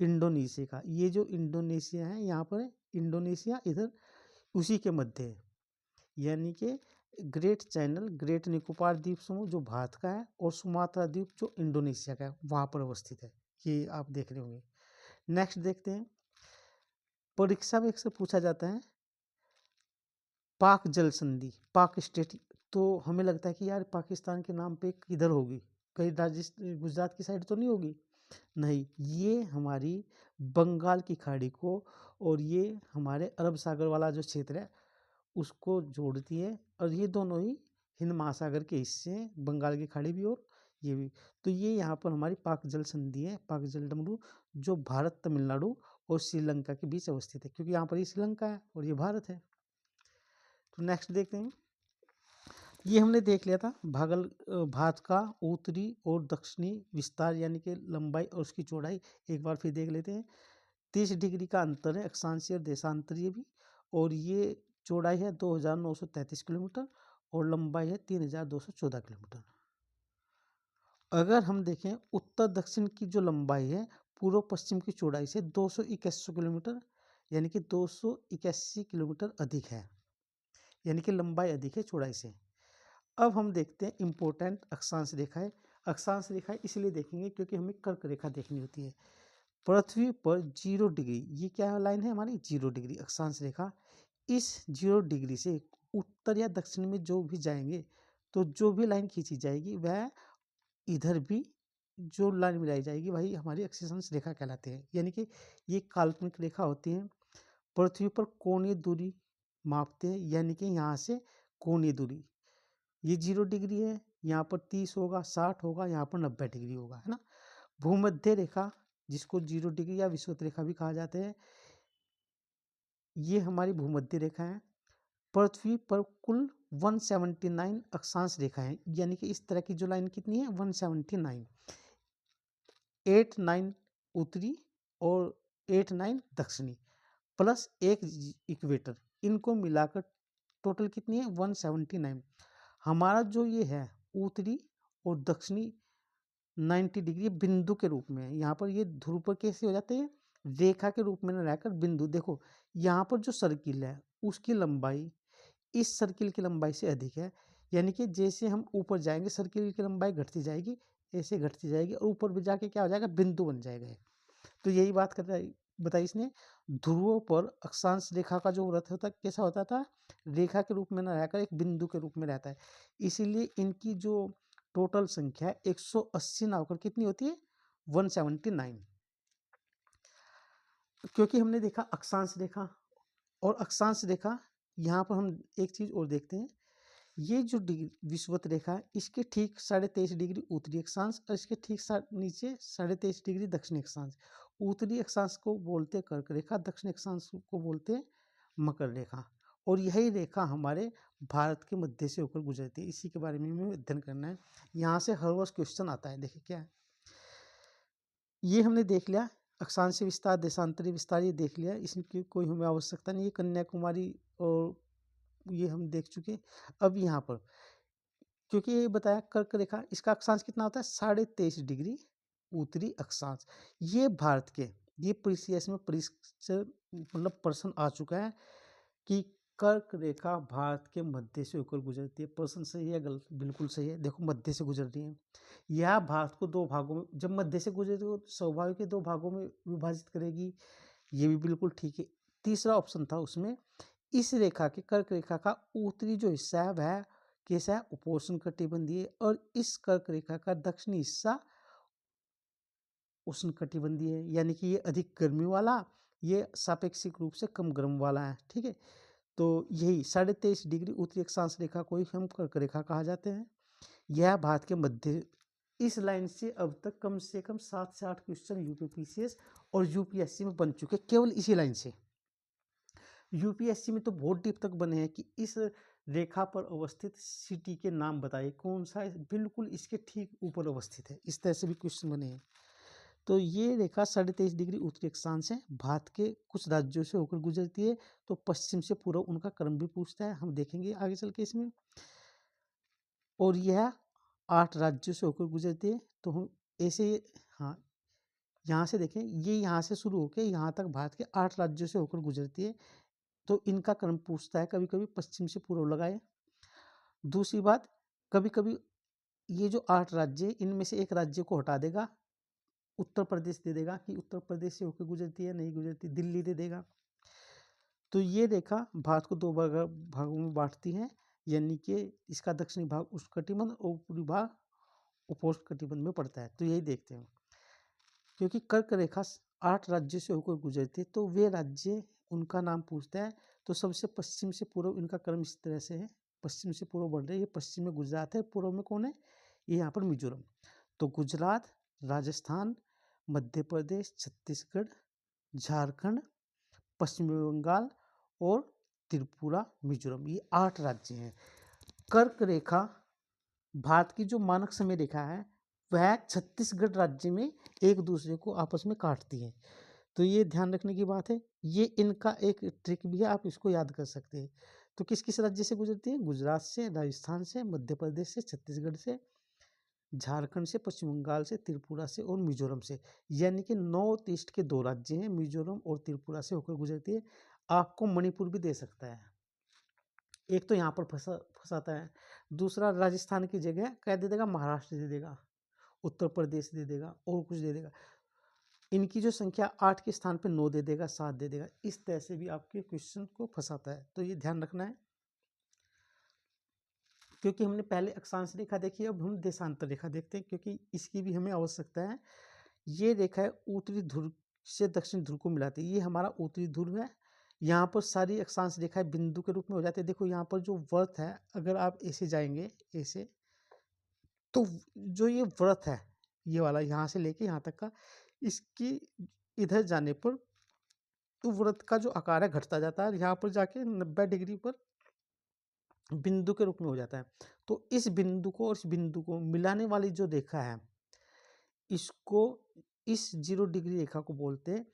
इंडोनेशिया का, ये जो इंडोनेशिया है यहाँ पर है, इंडोनेशिया इधर उसी के मध्य है। यानी कि ग्रेट चैनल ग्रेट निकोबार द्वीप समूह जो भारत का है और सुमात्रा द्वीप जो इंडोनेशिया का है वहाँ पर अवस्थित है। ये आप देख रहे होंगे। नेक्स्ट देखते हैं, परीक्षा में अक्सर पूछा जाता है पाक जल संधि, पाक स्टेट, तो हमें लगता है कि यार पाकिस्तान के नाम पे किधर होगी, कहीं राजस्थान गुजरात की साइड तो नहीं होगी। नहीं, ये हमारी बंगाल की खाड़ी को और ये हमारे अरब सागर वाला जो क्षेत्र है उसको जोड़ती है, और ये दोनों ही हिंद महासागर के हिस्से हैं, बंगाल की खाड़ी भी और ये भी। तो ये यहाँ पर हमारी पाक जल संधि है, पाक जल डमरू, जो भारत, तमिलनाडु और श्रीलंका के बीच अवस्थित है, क्योंकि यहाँ पर ये श्रीलंका है और ये भारत है। तो नेक्स्ट देखते हैं, ये हमने देख लिया था भारत का उत्तरी और दक्षिणी विस्तार, यानी कि लंबाई और उसकी चौड़ाई एक बार फिर देख लेते हैं। 30 डिग्री का अंतर है अक्षांशीय और देशांतरीय भी, और ये चौड़ाई है 2933 किलोमीटर और लंबाई है 3214 किलोमीटर। अगर हम देखें उत्तर दक्षिण की जो लंबाई है पूर्व पश्चिम की चौड़ाई से 281 किलोमीटर, यानी कि 281 किलोमीटर अधिक है, यानी कि लंबाई अधिक है चौड़ाई से। अब हम देखते हैं इम्पोर्टेंट अक्षांश रेखाएं। अक्षांश रेखाएं इसलिए देखेंगे क्योंकि हमें कर्क रेखा देखनी होती है। पृथ्वी पर 0 डिग्री, ये क्या लाइन है हमारी 0 डिग्री अक्षांश रेखा। इस 0 डिग्री से उत्तर या दक्षिण में जो भी जाएंगे तो जो भी लाइन खींची जाएगी वह इधर भी जो लाइन मिलाई जाएगी वही हमारी अक्षांश रेखा कहलाते हैं। यानी कि ये काल्पनिक रेखा होती है। पृथ्वी पर कोणीय दूरी मापते हैं, यानी कि यहाँ से कोणीय दूरी, ये 0 डिग्री है, यहाँ पर 30 होगा, 60 होगा, यहाँ पर 90 डिग्री होगा, है ना। भूमध्य रेखा जिसको 0 डिग्री या विषुवत रेखा भी कहा जाता है, ये हमारी भूमध्य रेखा है। पृथ्वी पर कुल 179 अक्षांश रेखा है, यानी कि इस तरह की जो लाइन कितनी है 179, 89 उत्तरी और 89 दक्षिणी प्लस एक इक्वेटर, इनको मिलाकर टोटल कितनी है 179। हमारा जो ये है उत्तरी और दक्षिणी 90 डिग्री बिंदु के रूप में है। यहाँ पर ये ध्रुव पर कैसे हो जाते हैं रेखा के रूप में न रहकर बिंदु। देखो यहाँ पर जो सर्किल है उसकी लंबाई इस सर्किल की लंबाई से अधिक है, यानी कि जैसे हम ऊपर जाएंगे सर्किल की लंबाई घटती जाएगी, ऐसे घटती जाएगी और ऊपर भी जाके क्या हो जाएगा बिंदु बन जाएगा। तो यही बात करता है बताई इसने। ध्रुवों पर अक्षांश रेखा का जो व्रत होता कैसा होता था, रेखा के रूप में न रहकर एक बिंदु के रूप में रहता है। इसीलिए इनकी जो टोटल संख्या है 180 ना होकर कितनी होती है 179, क्योंकि हमने देखा अक्षांश रेखा और अक्षांश रेखा। यहाँ पर हम एक चीज और देखते हैं, ये जो विषुवत रेखा है इसके ठीक 23.5 डिग्री उत्तरी अक्षांश और इसके ठीक नीचे 23.5 डिग्री दक्षिणी अक्षांश। उत्तरी अक्षांश को बोलते हैं कर्क रेखा, दक्षिणी अक्षांश को बोलते हैं मकर रेखा, और यही रेखा हमारे भारत के मध्य से होकर गुजरती है। इसी के बारे में हमें अध्ययन करना है। यहाँ से हर वर्ष क्वेश्चन आता है। देखिए क्या है, ये हमने देख लिया अक्षांशीय विस्तार, देशांतरीय विस्तार, ये देख लिया, इसकी कोई हमें आवश्यकता नहीं है। कन्याकुमारी और ये हम देख चुके। अब यहाँ पर क्योंकि ये बताया कर्क रेखा, इसका अक्षांश कितना होता है 23.5 डिग्री उत्तरी अक्षांश। ये भारत के, ये प्रीसीएस में परीक्षा मतलब प्रश्न आ चुका है कि कर्क रेखा भारत के मध्य से होकर गुजरती है। प्रश्न सही है गलत, बिल्कुल सही है। देखो मध्य से गुजर रही है, यह भारत को दो भागों में, जब मध्य से गुजरती है तो स्वाभाविक है 2 भागों में विभाजित करेगी, ये भी बिल्कुल ठीक है। तीसरा ऑप्शन था उसमें, इस रेखा के कर्क रेखा का उत्तरी जो हिस्सा है वह कैसा है, उपोष्णकटिबंधीय, और इस कर्क रेखा का दक्षिणी हिस्सा उष्णकटिबंधीय है, यानी कि ये अधिक गर्मी वाला, ये सापेक्षिक रूप से कम गर्म वाला है। ठीक है, तो यही 23.5 डिग्री उत्तरी अक्षांश रेखा को ही हम कर्क रेखा कहा जाते हैं। यह भारत के मध्य, इस लाइन से अब तक कम से कम 7 से 8 क्वेश्चन यूपीपीसीएस और यूपीएससी में बन चुके, केवल इसी लाइन से। यूपीएससी में तो बहुत डीप तक बने हैं कि इस रेखा पर अवस्थित सिटी के नाम बताइए, कौन सा बिल्कुल इसके ठीक ऊपर अवस्थित है, इस तरह से भी क्वेश्चन बने हैं। तो ये रेखा 23.5 डिग्री उत्तरी अक्षांश है, भारत के कुछ राज्यों से होकर गुजरती है, तो पश्चिम से पूर्व उनका क्रम भी पूछता है, हम देखेंगे आगे चल के इसमें। और यह 8 राज्यों से होकर गुजरती है, तो हम ऐसे, हाँ, यहाँ से देखें, ये यहाँ से शुरू होकर यहाँ तक भारत के 8 राज्यों से होकर गुजरती है, तो इनका क्रम पूछता है, कभी कभी पश्चिम से पूर्व लगाए। दूसरी बात, कभी कभी ये जो 8 राज्य है, इनमें से एक राज्य को हटा देगा, उत्तर प्रदेश दे देगा कि उत्तर प्रदेश से होकर गुजरती है, नहीं गुजरती, दिल्ली दे देगा। तो ये रेखा भारत को 2 भागों में बांटती है, यानी कि इसका दक्षिणी भाग उष्णकटिबंध और पूर्वी भाग उपोष्णकटिबंध में पड़ता है। तो यही देखते हैं, क्योंकि कर्क रेखा 8 राज्यों से होकर गुजरती है, तो वे राज्य उनका नाम पूछता है। तो सबसे पश्चिम से पूर्व इनका क्रम इस तरह से है, पश्चिम से पूर्व बढ़ रहे हैं, ये पश्चिम में गुजरात है, पूर्व में कौन है, ये यहाँ पर मिजोरम। तो गुजरात, राजस्थान, मध्य प्रदेश, छत्तीसगढ़, झारखंड, पश्चिम बंगाल और त्रिपुरा, मिजोरम, ये 8 राज्य हैं। कर्क रेखा भारत की जो मानक समय रेखा है, वह छत्तीसगढ़ राज्य में एक दूसरे को आपस में काटती है। तो ये ध्यान रखने की बात है, ये इनका एक ट्रिक भी है, आप इसको याद कर सकते हैं। तो किस किस राज्य से गुजरती है, गुजरात से, राजस्थान से, मध्य प्रदेश से, छत्तीसगढ़ से, झारखंड से, पश्चिम बंगाल से, त्रिपुरा से और मिजोरम से, यानी कि नॉर्थ ईस्ट के 2 राज्य हैं, मिजोरम और त्रिपुरा से होकर गुजरती है। आपको मणिपुर भी दे सकता है, एक तो यहाँ पर फंसाता है, दूसरा राजस्थान की जगह कह दे देगा महाराष्ट्र दे देगा, उत्तर प्रदेश दे देगा और कुछ दे देगा। इनकी जो संख्या 8 के स्थान पे 9 दे देगा, 7 दे देगा, इस तरह से भी आपके क्वेश्चन को फंसाता है, तो ये ध्यान रखना है। क्योंकि हमने पहले अक्षांश रेखा देखी, अब हम देशांतर रेखा देखते हैं, क्योंकि इसकी भी हमें आवश्यकता है। ये रेखा है उत्तरी ध्रुव से दक्षिण ध्रुव को मिलाती है, ये हमारा उत्तरी ध्रुव है। यहाँ पर सारी अक्षांश रेखाएं बिंदु के रूप में हो जाती है। देखो यहाँ पर जो व्रत है, अगर आप ऐसे जाएंगे ऐसे, तो जो ये व्रत है, ये वाला यहाँ से लेके यहाँ तक का, इसकी इधर जाने पर तो व्रत का जो आकार है घटता जाता है, यहाँ पर जाके 90 डिग्री पर बिंदु के रूप में हो जाता है। तो इस बिंदु को और इस बिंदु को मिलाने वाली जो रेखा है, इसको, इस 0 डिग्री रेखा को बोलते हैं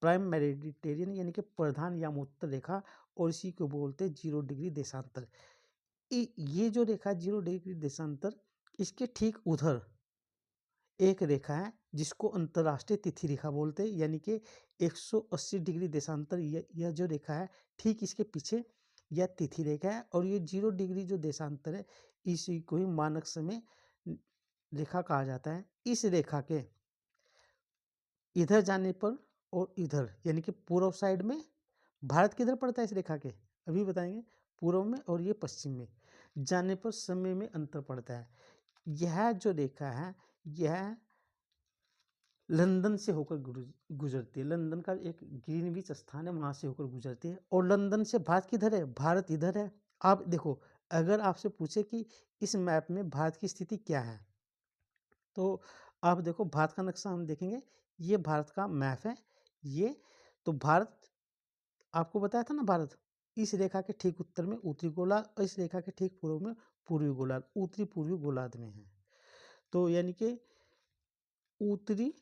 प्राइम मेरिडिटेरियन, यानी कि प्रधान यामोत्तर रेखा, और इसी को बोलते हैं 0 डिग्री देशांतर। ये जो रेखा 0 डिग्री देशांतर, इसके ठीक उधर एक रेखा है जिसको अंतर्राष्ट्रीय तिथि रेखा बोलते हैं, यानी कि 180 डिग्री देशांतर, यह जो रेखा है ठीक इसके पीछे यह तिथि रेखा है। और ये 0 डिग्री जो देशांतर है, इसी को ही मानक समय रेखा कहा जाता है। इस रेखा के इधर जाने पर और इधर, यानी कि पूर्व साइड में, भारत किधर पड़ता है इस रेखा के, अभी बताएंगे, पूर्व में, और ये पश्चिम में जाने पर समय में अंतर पड़ता है। यह जो रेखा है, यह लंदन से होकर गुजरती है, लंदन का एक ग्रीनविच स्थान है, वहाँ से होकर गुजरती है। और लंदन से भारत किधर है, भारत इधर है। आप देखो, अगर आपसे पूछे कि इस मैप में भारत की स्थिति क्या है, तो आप देखो भारत का नक्शा हम देखेंगे, ये भारत का मैप है ये। तो भारत, आपको बताया था ना, भारत इस रेखा के ठीक उत्तर में उत्तरी गोलार्ध, और इस रेखा के ठीक पूर्व में पूर्वी गोलार्ध, उत्तरी पूर्वी गोलार्ध में है। तो यानी कि उत्तरी,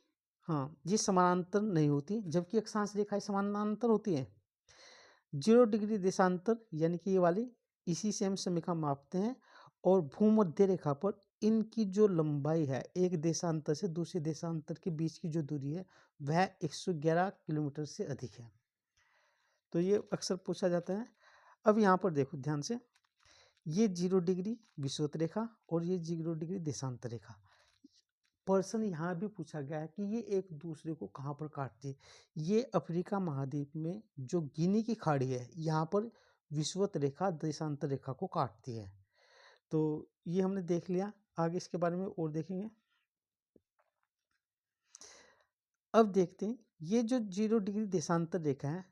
हाँ, ये समानांतर नहीं होती, जबकि अक्षांश रेखाएं समानांतर होती हैं। 0 डिग्री देशांतर, यानी कि ये वाली, इसी से हम समीखा मापते हैं। और भूमध्य रेखा पर इनकी जो लंबाई है, एक देशांतर से दूसरे देशांतर के बीच की जो दूरी है, वह 111 किलोमीटर से अधिक है। तो ये अक्सर पूछा जाता है। अब यहाँ पर देखो ध्यान से, ये 0 डिग्री विषुवत रेखा और ये 0 डिग्री देशांतर रेखा, पर्सन यहाँ भी पूछा गया है कि ये एक दूसरे को कहाँ पर काटती है। ये अफ्रीका महाद्वीप में जो गिनी की खाड़ी है, यहाँ पर विषुवत रेखा देशांतर रेखा को काटती है। तो ये हमने देख लिया, आगे इसके बारे में और देखेंगे। अब देखते हैं ये जो 0 डिग्री देशांतर रेखा है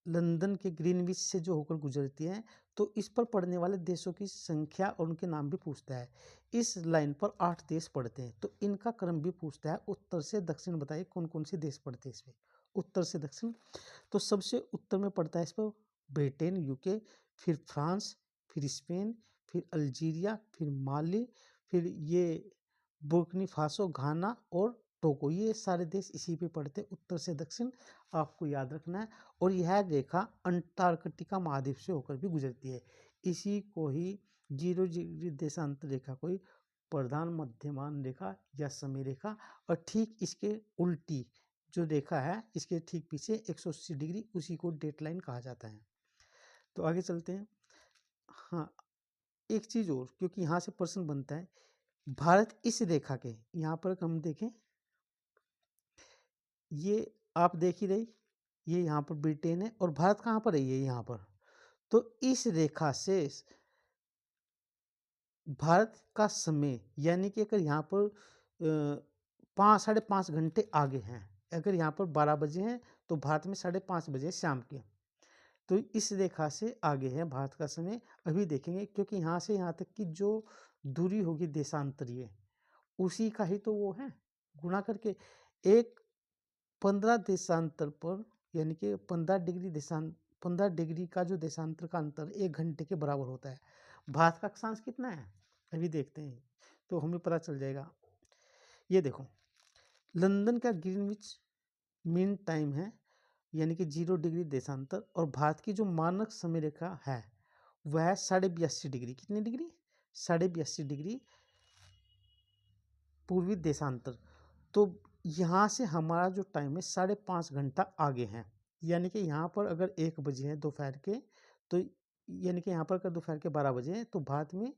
लंदन के ग्रीनविच से जो होकर गुजरती है, तो इस पर पड़ने वाले देशों की संख्या और उनके नाम भी पूछता है। इस लाइन पर 8 देश पड़ते हैं, तो इनका क्रम भी पूछता है। उत्तर से दक्षिण बताइए कौन कौन से देश पड़ते हैं इसमें, उत्तर से दक्षिण। तो सबसे उत्तर में पड़ता है इस पर ब्रिटेन यूके, फिर फ्रांस, फिर स्पेन, फिर अल्जीरिया, फिर माली, फिर ये बुर्किना फासो, घाना और टोगो। ये सारे देश इसी पे पड़ते हैं, उत्तर से दक्षिण, आपको याद रखना है। और यह रेखा अंटार्कटिका महाद्वीप से होकर भी गुजरती है। इसी को ही 0 डिग्री देशांतर रेखा को ही प्रधान मध्यमान रेखा या समय रेखा, और ठीक इसके उल्टी जो रेखा है इसके ठीक पीछे 180 डिग्री, उसी को डेट लाइन कहा जाता है। तो आगे चलते हैं। हाँ, एक चीज़ और, क्योंकि यहाँ से प्रश्न बनता है, भारत इस रेखा के, यहाँ पर हम देखें, ये आप देख ही रही, ये यहाँ पर ब्रिटेन है और भारत कहाँ पर है, ये यहाँ पर। तो इस रेखा से भारत का समय, यानी कि अगर यहाँ पर 5 साढ़े 5 घंटे आगे हैं, अगर यहाँ पर 12 बजे हैं तो भारत में 5:30 बजे शाम के, तो इस रेखा से आगे है भारत का समय। अभी देखेंगे, क्योंकि यहाँ से यहाँ तक की जो दूरी होगी देशांतरीय, उसी का ही तो वो है गुणा करके। एक 15 देशांतर पर, यानी कि 15 डिग्री का जो देशांतर का अंतर 1 घंटे के बराबर होता है। भारत का अक्षांश कितना है अभी देखते हैं, तो हमें पता चल जाएगा। ये देखो, लंदन का ग्रीनविच मीन टाइम है, यानी कि 0 डिग्री देशांतर, और भारत की जो मानक समय रेखा है वह है 82.5 डिग्री। कितनी डिग्री? 82.5 डिग्री पूर्वी देशांतर। तो यहाँ से हमारा जो टाइम है 5.5 घंटा आगे है, यानी कि यहाँ पर अगर 1 बजे है दोपहर के, तो यानी कि यहाँ पर अगर दोपहर के 12 बजे हैं, तो भारत में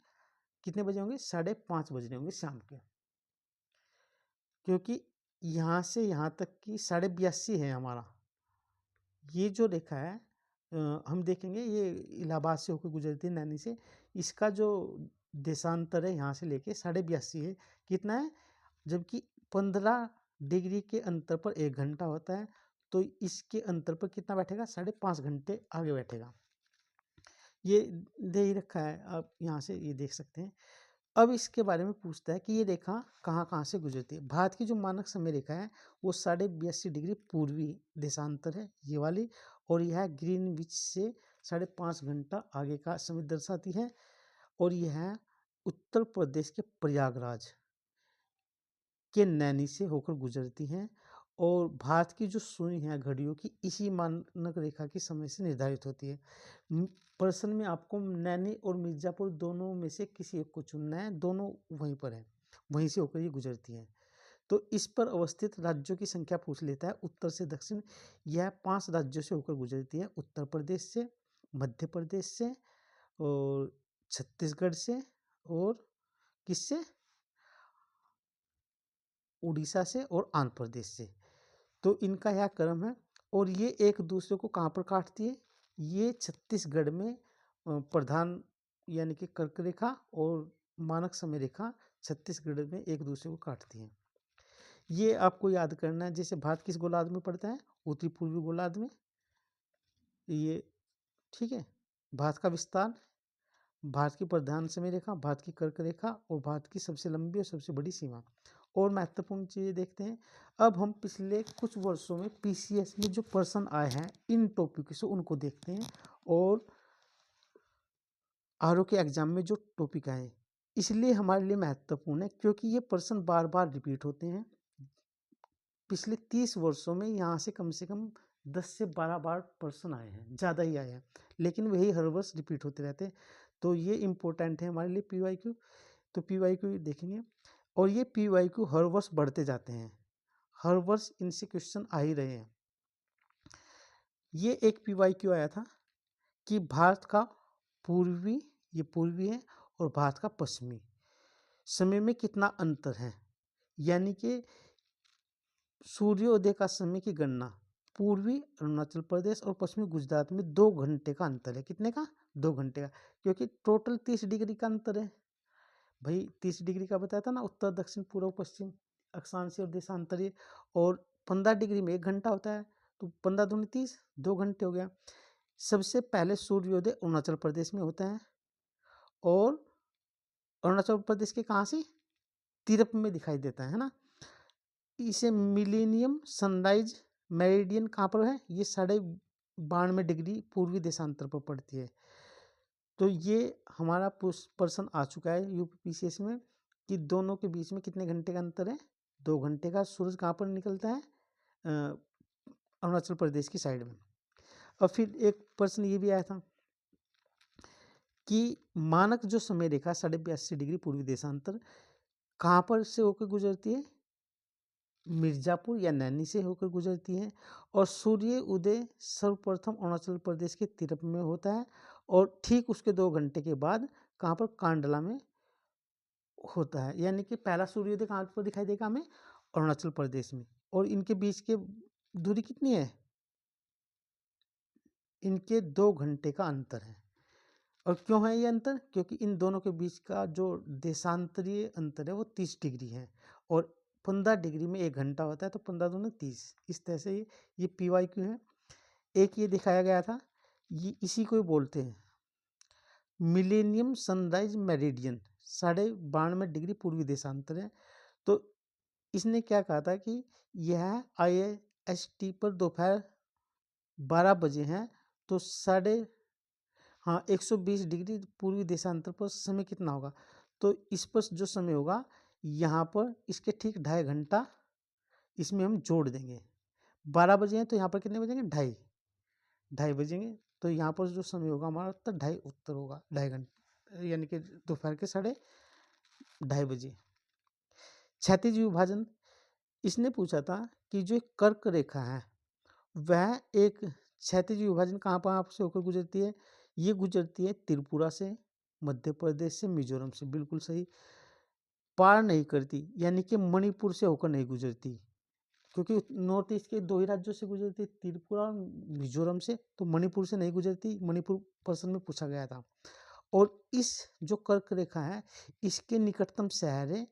कितने बजे होंगे? 5:30 बज रहे होंगे शाम के, क्योंकि यहाँ से यहाँ तक की 82.5 है हमारा। ये जो रेखा है हम देखेंगे, ये इलाहाबाद से होकर गुजरती है, नैनी से। इसका जो देशांतर है यहाँ से लेके 82.5 है। कितना है? जबकि 15 डिग्री के अंतर पर 1 घंटा होता है, तो इसके अंतर पर कितना बैठेगा? 5.5 घंटे आगे बैठेगा। ये दे ही रखा है, आप यहाँ से ये देख सकते हैं। अब इसके बारे में पूछता है कि ये रेखा कहाँ कहाँ से गुजरती है। भारत की जो मानक समय रेखा है वो 82.5 डिग्री पूर्वी देशांतर है, ये वाली, और यह ग्रीनविच से 5.5 घंटा आगे का समय दर्शाती है। और यह उत्तर प्रदेश के प्रयागराज के नैनी से होकर गुजरती हैं, और भारत की जो सुई है घड़ियों की इसी मानक रेखा के समय से निर्धारित होती है। प्रश्न में आपको नैनी और मिर्ज़ापुर दोनों में से किसी एक को चुनना है, दोनों वहीं पर हैं, वहीं से होकर ये गुजरती हैं। तो इस पर अवस्थित राज्यों की संख्या पूछ लेता है उत्तर से दक्षिण। यह 5 राज्यों से होकर गुजरती है, उत्तर प्रदेश से, मध्य प्रदेश से, और छत्तीसगढ़ से, और किससे? उड़ीसा से और आंध्र प्रदेश से। तो इनका यह क्रम है, और ये एक दूसरे को कहाँ पर काटती है? ये छत्तीसगढ़ में प्रधान, यानी कि कर्क रेखा और मानक समय रेखा छत्तीसगढ़ में एक दूसरे को काटती हैं। ये आपको याद करना है। जैसे भारत किस गोलार्ध में पड़ता है? उत्तरी पूर्वी गोलार्ध में। ये ठीक है। भारत का विस्तार, भारत की प्रधान समय रेखा, भारत की कर्क रेखा, और भारत की सबसे लंबी और सबसे बड़ी सीमा। और महत्वपूर्ण चीज़ें देखते हैं। अब हम पिछले कुछ वर्षों में पीसीएस में जो प्रश्न आए हैं इन टॉपिक से उनको देखते हैं, और आरओ के एग्जाम में जो टॉपिक आए इसलिए हमारे लिए महत्वपूर्ण है, क्योंकि ये प्रश्न बार बार रिपीट होते हैं। पिछले 30 वर्षों में यहाँ से कम 10 से 12 बार प्रश्न आए हैं, ज़्यादा ही आए हैं, लेकिन वही हर वर्ष रिपीट होते रहते हैं। तो ये इम्पोर्टेंट है हमारे लिए पीवाईक्यू। तो पीवाईक्यू देखेंगे, और ये पीवाईक्यू हर वर्ष बढ़ते जाते हैं, हर वर्ष इनसे क्वेश्चन आ ही रहे हैं। ये एक पीवाईक्यू आया था कि भारत का पूर्वी, ये पूर्वी है, और भारत का पश्चिमी समय में कितना अंतर है, यानी कि सूर्योदय का समय की गणना पूर्वी अरुणाचल प्रदेश और पश्चिमी गुजरात में 2 घंटे का अंतर है। कितने का? 2 घंटे का, क्योंकि टोटल 30 डिग्री का अंतर है। भाई 30 डिग्री का बताया था ना, उत्तर दक्षिण पूर्व पश्चिम अक्षांशीय और देशांतरीय, और 15 डिग्री में 1 घंटा होता है, तो 15 दूनी 30, 2 घंटे हो गया। सबसे पहले सूर्योदय अरुणाचल प्रदेश में होता है, और अरुणाचल प्रदेश के कहाँ से? तिरप में दिखाई देता है ना। इसे मिलेनियम सनराइज मेरिडियन कहाँ पर है? ये 92.5 डिग्री पूर्वी देशांतर पर पड़ती है। तो ये हमारा प्रश्न आ चुका है यूपीपीसीएस में कि दोनों के बीच में कितने घंटे का अंतर है? 2 घंटे का। सूरज कहाँ पर निकलता है? अरुणाचल प्रदेश की साइड में। और फिर एक प्रश्न ये भी आया था कि मानक जो समय रेखा 82.5 डिग्री पूर्वी देशांतर कहाँ पर से होकर गुजरती है? मिर्जापुर या नैनी से होकर गुजरती है, और सूर्य उदय सर्वप्रथम अरुणाचल प्रदेश के तिरप में होता है, और ठीक उसके 2 घंटे के बाद कहाँ पर? कांडला में होता है। यानी कि पहला सूर्योदय कहाँ पर दिखाई देगा हमें? अरुणाचल प्रदेश में। और इनके बीच के दूरी कितनी है? इनके 2 घंटे का अंतर है। और क्यों है ये अंतर? क्योंकि इन दोनों के बीच का जो देशांतरीय अंतर है वो 30 डिग्री है, और 15 डिग्री में 1 घंटा होता है, तो 15 दूनी 30। इस तरह से ये PYQ है। एक ये दिखाया गया था, ये इसी को ही बोलते हैं मिलेनियम सनराइज मेरिडियन, 92.5 डिग्री पूर्वी देशांतर है। तो इसने क्या कहा था कि यह IST पर दोपहर 12 बजे हैं, तो 120 डिग्री पूर्वी देशांतर पर समय कितना होगा? तो इस पर जो समय होगा, यहाँ पर इसके ठीक 2.5 घंटा इसमें हम जोड़ देंगे। 12 बजे हैं तो यहाँ पर कितने बजेंगे? 2:30 बजेंगे। तो यहाँ पर जो समय होगा हमारा उत्तर 2:30 उत्तर होगा, 2.5 घंटे, यानी कि दोपहर के 2:30 बजे। क्षैतिज विभाजन, इसने पूछा था कि जो कर्क रेखा है वह एक क्षैतिज विभाजन कहाँ पर से होकर गुजरती है? ये गुजरती है त्रिपुरा से, मध्य प्रदेश से, मिजोरम से। बिल्कुल सही। पार नहीं करती, यानी कि मणिपुर से होकर नहीं गुजरती, क्योंकि नॉर्थ ईस्ट के 2 ही राज्यों से गुजरती, त्रिपुरा और मिजोरम से, तो मणिपुर से नहीं गुजरती। मणिपुर प्रश्न में पूछा गया था। और इस जो कर्क रेखा है, इसके निकटतम शहर है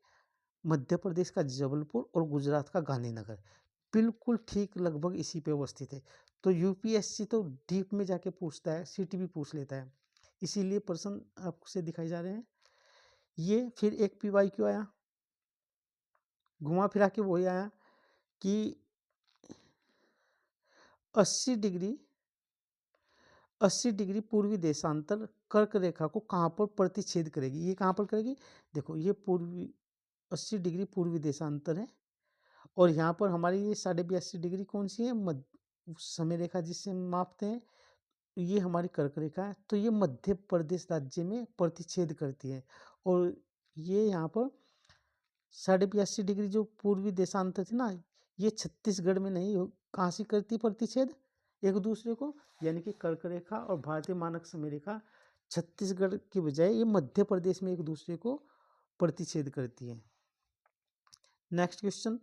मध्य प्रदेश का जबलपुर और गुजरात का गांधीनगर। बिल्कुल ठीक, लगभग इसी पे अवस्थित है। तो यूपीएससी तो डीप में जाके पूछता है, सीटी भी पूछ लेता है, इसीलिए प्रश्न आपसे दिखाई जा रहे हैं ये। फिर एक PYQ आया, घुमा फिरा के वही आया कि 80 डिग्री पूर्वी देशांतर कर्क रेखा को कहाँ पर प्रतिच्छेद करेगी? ये कहाँ पर करेगी? देखो, ये 80 डिग्री पूर्वी देशांतर है, और यहाँ पर हमारी ये 82.5 डिग्री कौन सी है? समय रेखा जिससे हम मापते हैं, ये हमारी कर्क रेखा है। तो ये मध्य प्रदेश राज्य में प्रतिच्छेद करती है, और ये यहाँ पर 82.5 डिग्री जो पूर्वी देशांतर थी ना, ये छत्तीसगढ़ में नहीं, कहाँ से करती प्रतिच्छेद? एक दूसरे को, यानी कि कर्क रेखा और भारतीय मानक समय रेखा छत्तीसगढ़ की बजाय ये मध्य प्रदेश में एक दूसरे को प्रतिच्छेद करती है। नेक्स्ट क्वेश्चन,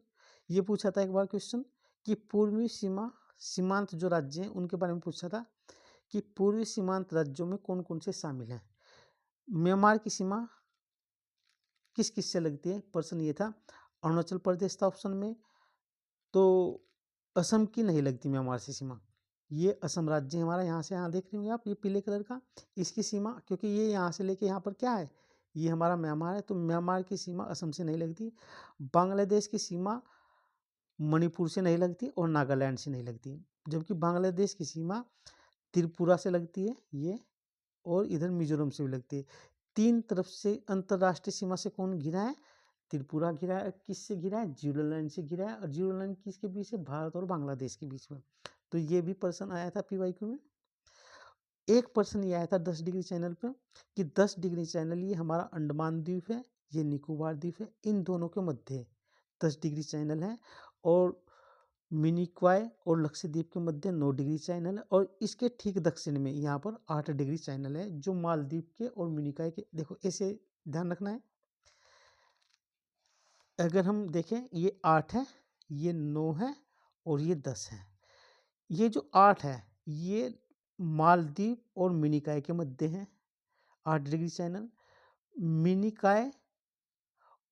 ये पूछा था एक बार क्वेश्चन कि पूर्वी सीमांत जो राज्य हैं उनके बारे में पूछा था कि पूर्वी सीमांत राज्यों में कौन कौन से शामिल हैं। म्यांमार की सीमा किस किस से लगती है? प्रश्न ये था। अरुणाचल प्रदेश था ऑप्शन में, तो असम की नहीं लगती म्यांमार से सीमा। ये असम राज्य हमारा, यहाँ से, यहाँ देख रहे होंगे आप, ये पीले कलर का, इसकी सीमा, क्योंकि ये यहाँ से लेके यहाँ पर क्या है, ये हमारा म्यांमार है, तो म्यांमार की सीमा असम से नहीं लगती। बांग्लादेश की सीमा मणिपुर से नहीं लगती और नागालैंड से नहीं लगती, जबकि बांग्लादेश की सीमा त्रिपुरा से लगती है ये, और इधर मिजोरम से भी लगती है। 3 तरफ से अंतर्राष्ट्रीय सीमा से कौन घिरा है? त्रिपुरा घिरा है। किससे घिरा है? जीरो लाइन से घिरा है, और जीरो लाइन किसके बीच है? भारत और बांग्लादेश के बीच में। तो ये भी प्रश्न आया था PYQ में। एक प्रश्न ये आया था 10 डिग्री चैनल पे कि 10 डिग्री चैनल ये हमारा अंडमान द्वीप है, ये निकोबार द्वीप है, इन दोनों के मध्य 10 डिग्री चैनल है, और मिनिकॉय और लक्षद्वीप के मध्य 9 डिग्री चैनल है, और इसके ठीक दक्षिण में यहाँ पर 8 डिग्री चैनल है, जो मालदीव के और मिनिकॉय के, देखो ऐसे ध्यान रखना है। अगर हम देखें, ये 8 है, ये 9 है, और ये 10 है। ये जो 8 है ये मालदीव और मिनिकॉय के मध्य है 8 डिग्री चैनल। मिनिकॉय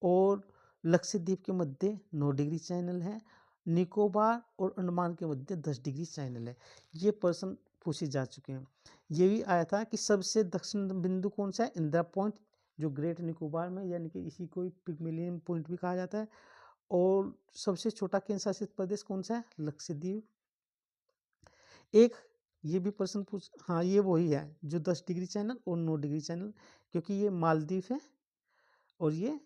और लक्षद्वीप के मध्य 9 डिग्री चैनल है। निकोबार और अंडमान के मध्य 10 डिग्री चैनल है। ये प्रश्न पूछे जा चुके हैं। ये भी आया था कि सबसे दक्षिण बिंदु कौन सा है, इंदिरा पॉइंट जो ग्रेट निकोबार में, यानी कि इसी को पिग्मेलियन पॉइंट भी कहा जाता है। और सबसे छोटा केंद्र शासित प्रदेश कौन सा है, लक्षद्वीप। एक ये भी प्रश्न पूछ, हाँ ये वही है जो 10 डिग्री चैनल और 9 डिग्री चैनल, क्योंकि ये मालदीव है और ये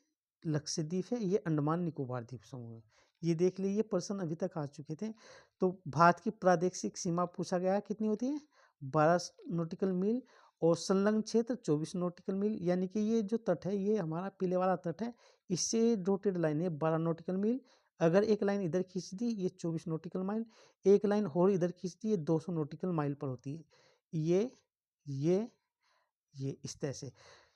लक्षद्वीप है, ये अंडमान निकोबार द्वीप समूह है। ये देख लीजिए, प्रश्न अभी तक आ चुके थे। तो भारत की प्रादेशिक सीमा पूछा गया है, कितनी होती है, 12 नॉटिकल मील, और संलग्न क्षेत्र 24 नॉटिकल मील। यानी कि ये जो तट है ये हमारा पीले वाला तट है, इससे डॉटेड लाइन है 12 नॉटिकल मील। अगर एक लाइन इधर खींच दी ये 24 नॉटिकल माइल, एक लाइन और इधर खींच दी ये 200 नॉटिकल माइल पर होती है। ये ये इस तरह से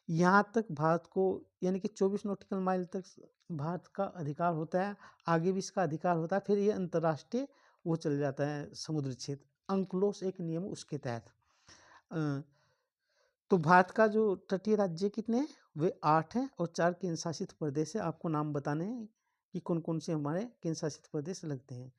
यहाँ तक भारत को, यानी कि 24 नॉटिकल माइल तक भारत का अधिकार होता है। आगे भी इसका अधिकार होता है, फिर ये अंतर्राष्ट्रीय वो चल जाता है समुद्री क्षेत्र, अंक्लोस एक नियम उसके तहत। तो भारत का जो तटीय राज्य कितने हैं, वे 8 हैं और 4 केंद्र शासित प्रदेश है। आपको नाम बताने हैं कि कौन कौन से हमारे केंद्र शासित प्रदेश लगते हैं।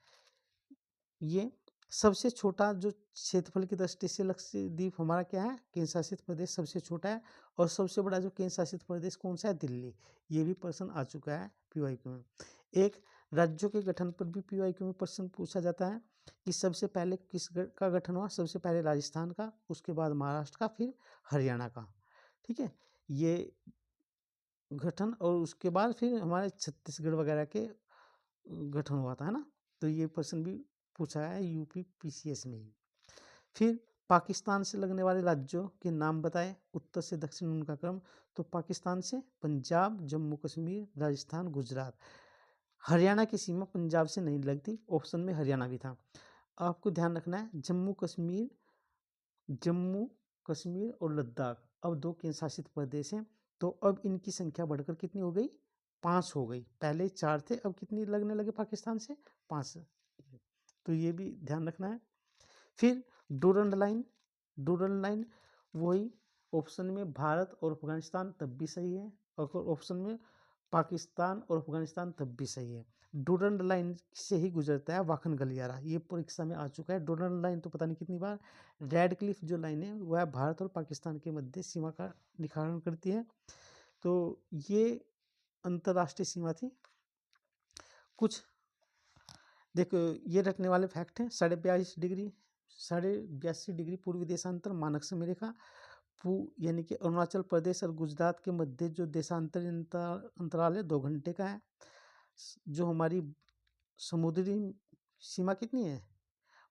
ये सबसे छोटा जो क्षेत्रफल की दृष्टि से लक्षद्वीप हमारा क्या है, केंद्र शासित प्रदेश सबसे छोटा है। और सबसे बड़ा जो केंद्र शासित प्रदेश कौन सा है, दिल्ली। ये भी प्रश्न आ चुका है पीवाईक्यू में। एक राज्यों के गठन पर भी पीवाईक्यू में प्रश्न पूछा जाता है कि सबसे पहले किस का गठन हुआ। सबसे पहले राजस्थान का, उसके बाद महाराष्ट्र का, फिर हरियाणा का। ठीक है, ये गठन, और उसके बाद फिर हमारे छत्तीसगढ़ वगैरह के गठन हुआ था, है ना। तो ये प्रश्न भी पूछा है यूपी पीसीएस में ही। फिर पाकिस्तान से लगने वाले राज्यों के नाम बताए, उत्तर से दक्षिण उनका क्रम। तो पाकिस्तान से पंजाब, जम्मू कश्मीर, राजस्थान, गुजरात। हरियाणा की सीमा पंजाब से नहीं लगती, ऑप्शन में हरियाणा भी था। आपको ध्यान रखना है, जम्मू कश्मीर और लद्दाख अब 2 केंद्र शासित प्रदेश हैं। तो अब इनकी संख्या बढ़कर कितनी हो गई, 5 हो गई। पहले 4 थे, अब कितनी लगने लगे पाकिस्तान से, 5। तो ये भी ध्यान रखना है। फिर डूरन लाइन वही, ऑप्शन में भारत और अफगानिस्तान तब भी सही है, और ऑप्शन में पाकिस्तान और अफगानिस्तान तब भी सही है। डूरन लाइन से ही गुजरता है वाखन गलियारा, ये परीक्षा में आ चुका है। डूरन लाइन तो पता नहीं कितनी बार। रेड क्लिफ जो लाइन है वह भारत और पाकिस्तान के मध्य सीमा का निर्धारण करती है। तो ये अंतर्राष्ट्रीय सीमा थी। कुछ देखो ये रखने वाले फैक्ट हैं। 82.5 डिग्री पूर्वी देशांतर मानक समय रेखा, यानी कि अरुणाचल प्रदेश और गुजरात के मध्य जो देशांतर अंतराल है 2 घंटे का है। जो हमारी समुद्री सीमा कितनी है,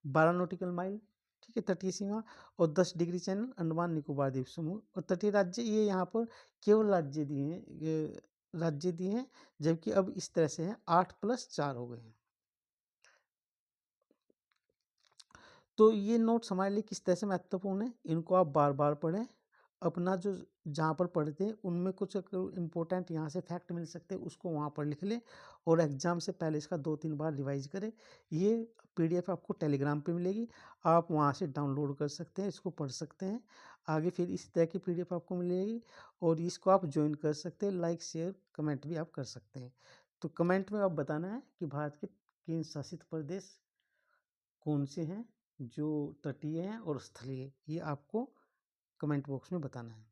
12 नॉटिकल माइल। ठीक है, तटीय सीमा। और 10 डिग्री चैनल अंडमान निकोबार द्वीप समूह। और तटीय राज्य ये यहाँ पर केवल राज्य दिए हैं, जबकि अब इस तरह से हैं 8+4 हो गए हैं। तो ये नोट्स हमारे लिए किस तरह से महत्वपूर्ण है, इनको आप बार बार पढ़ें। अपना जो जहाँ पर पढ़ते हैं उनमें कुछ इम्पोर्टेंट यहाँ से फैक्ट मिल सकते हैं, उसको वहाँ पर लिख लें। और एग्ज़ाम से पहले इसका 2-3 बार रिवाइज करें। ये पीडीएफ आपको टेलीग्राम पे मिलेगी, आप वहाँ से डाउनलोड कर सकते हैं, इसको पढ़ सकते हैं। आगे फिर इस तरह की पीडीएफ आपको मिलेगी और इसको आप ज्वाइन कर सकते हैं। लाइक शेयर कमेंट भी आप कर सकते हैं। तो कमेंट में आप बताना है कि भारत के केंद्र शासित प्रदेश कौन से हैं जो तटीय हैं और स्थलीय, ये आपको कमेंट बॉक्स में बताना है।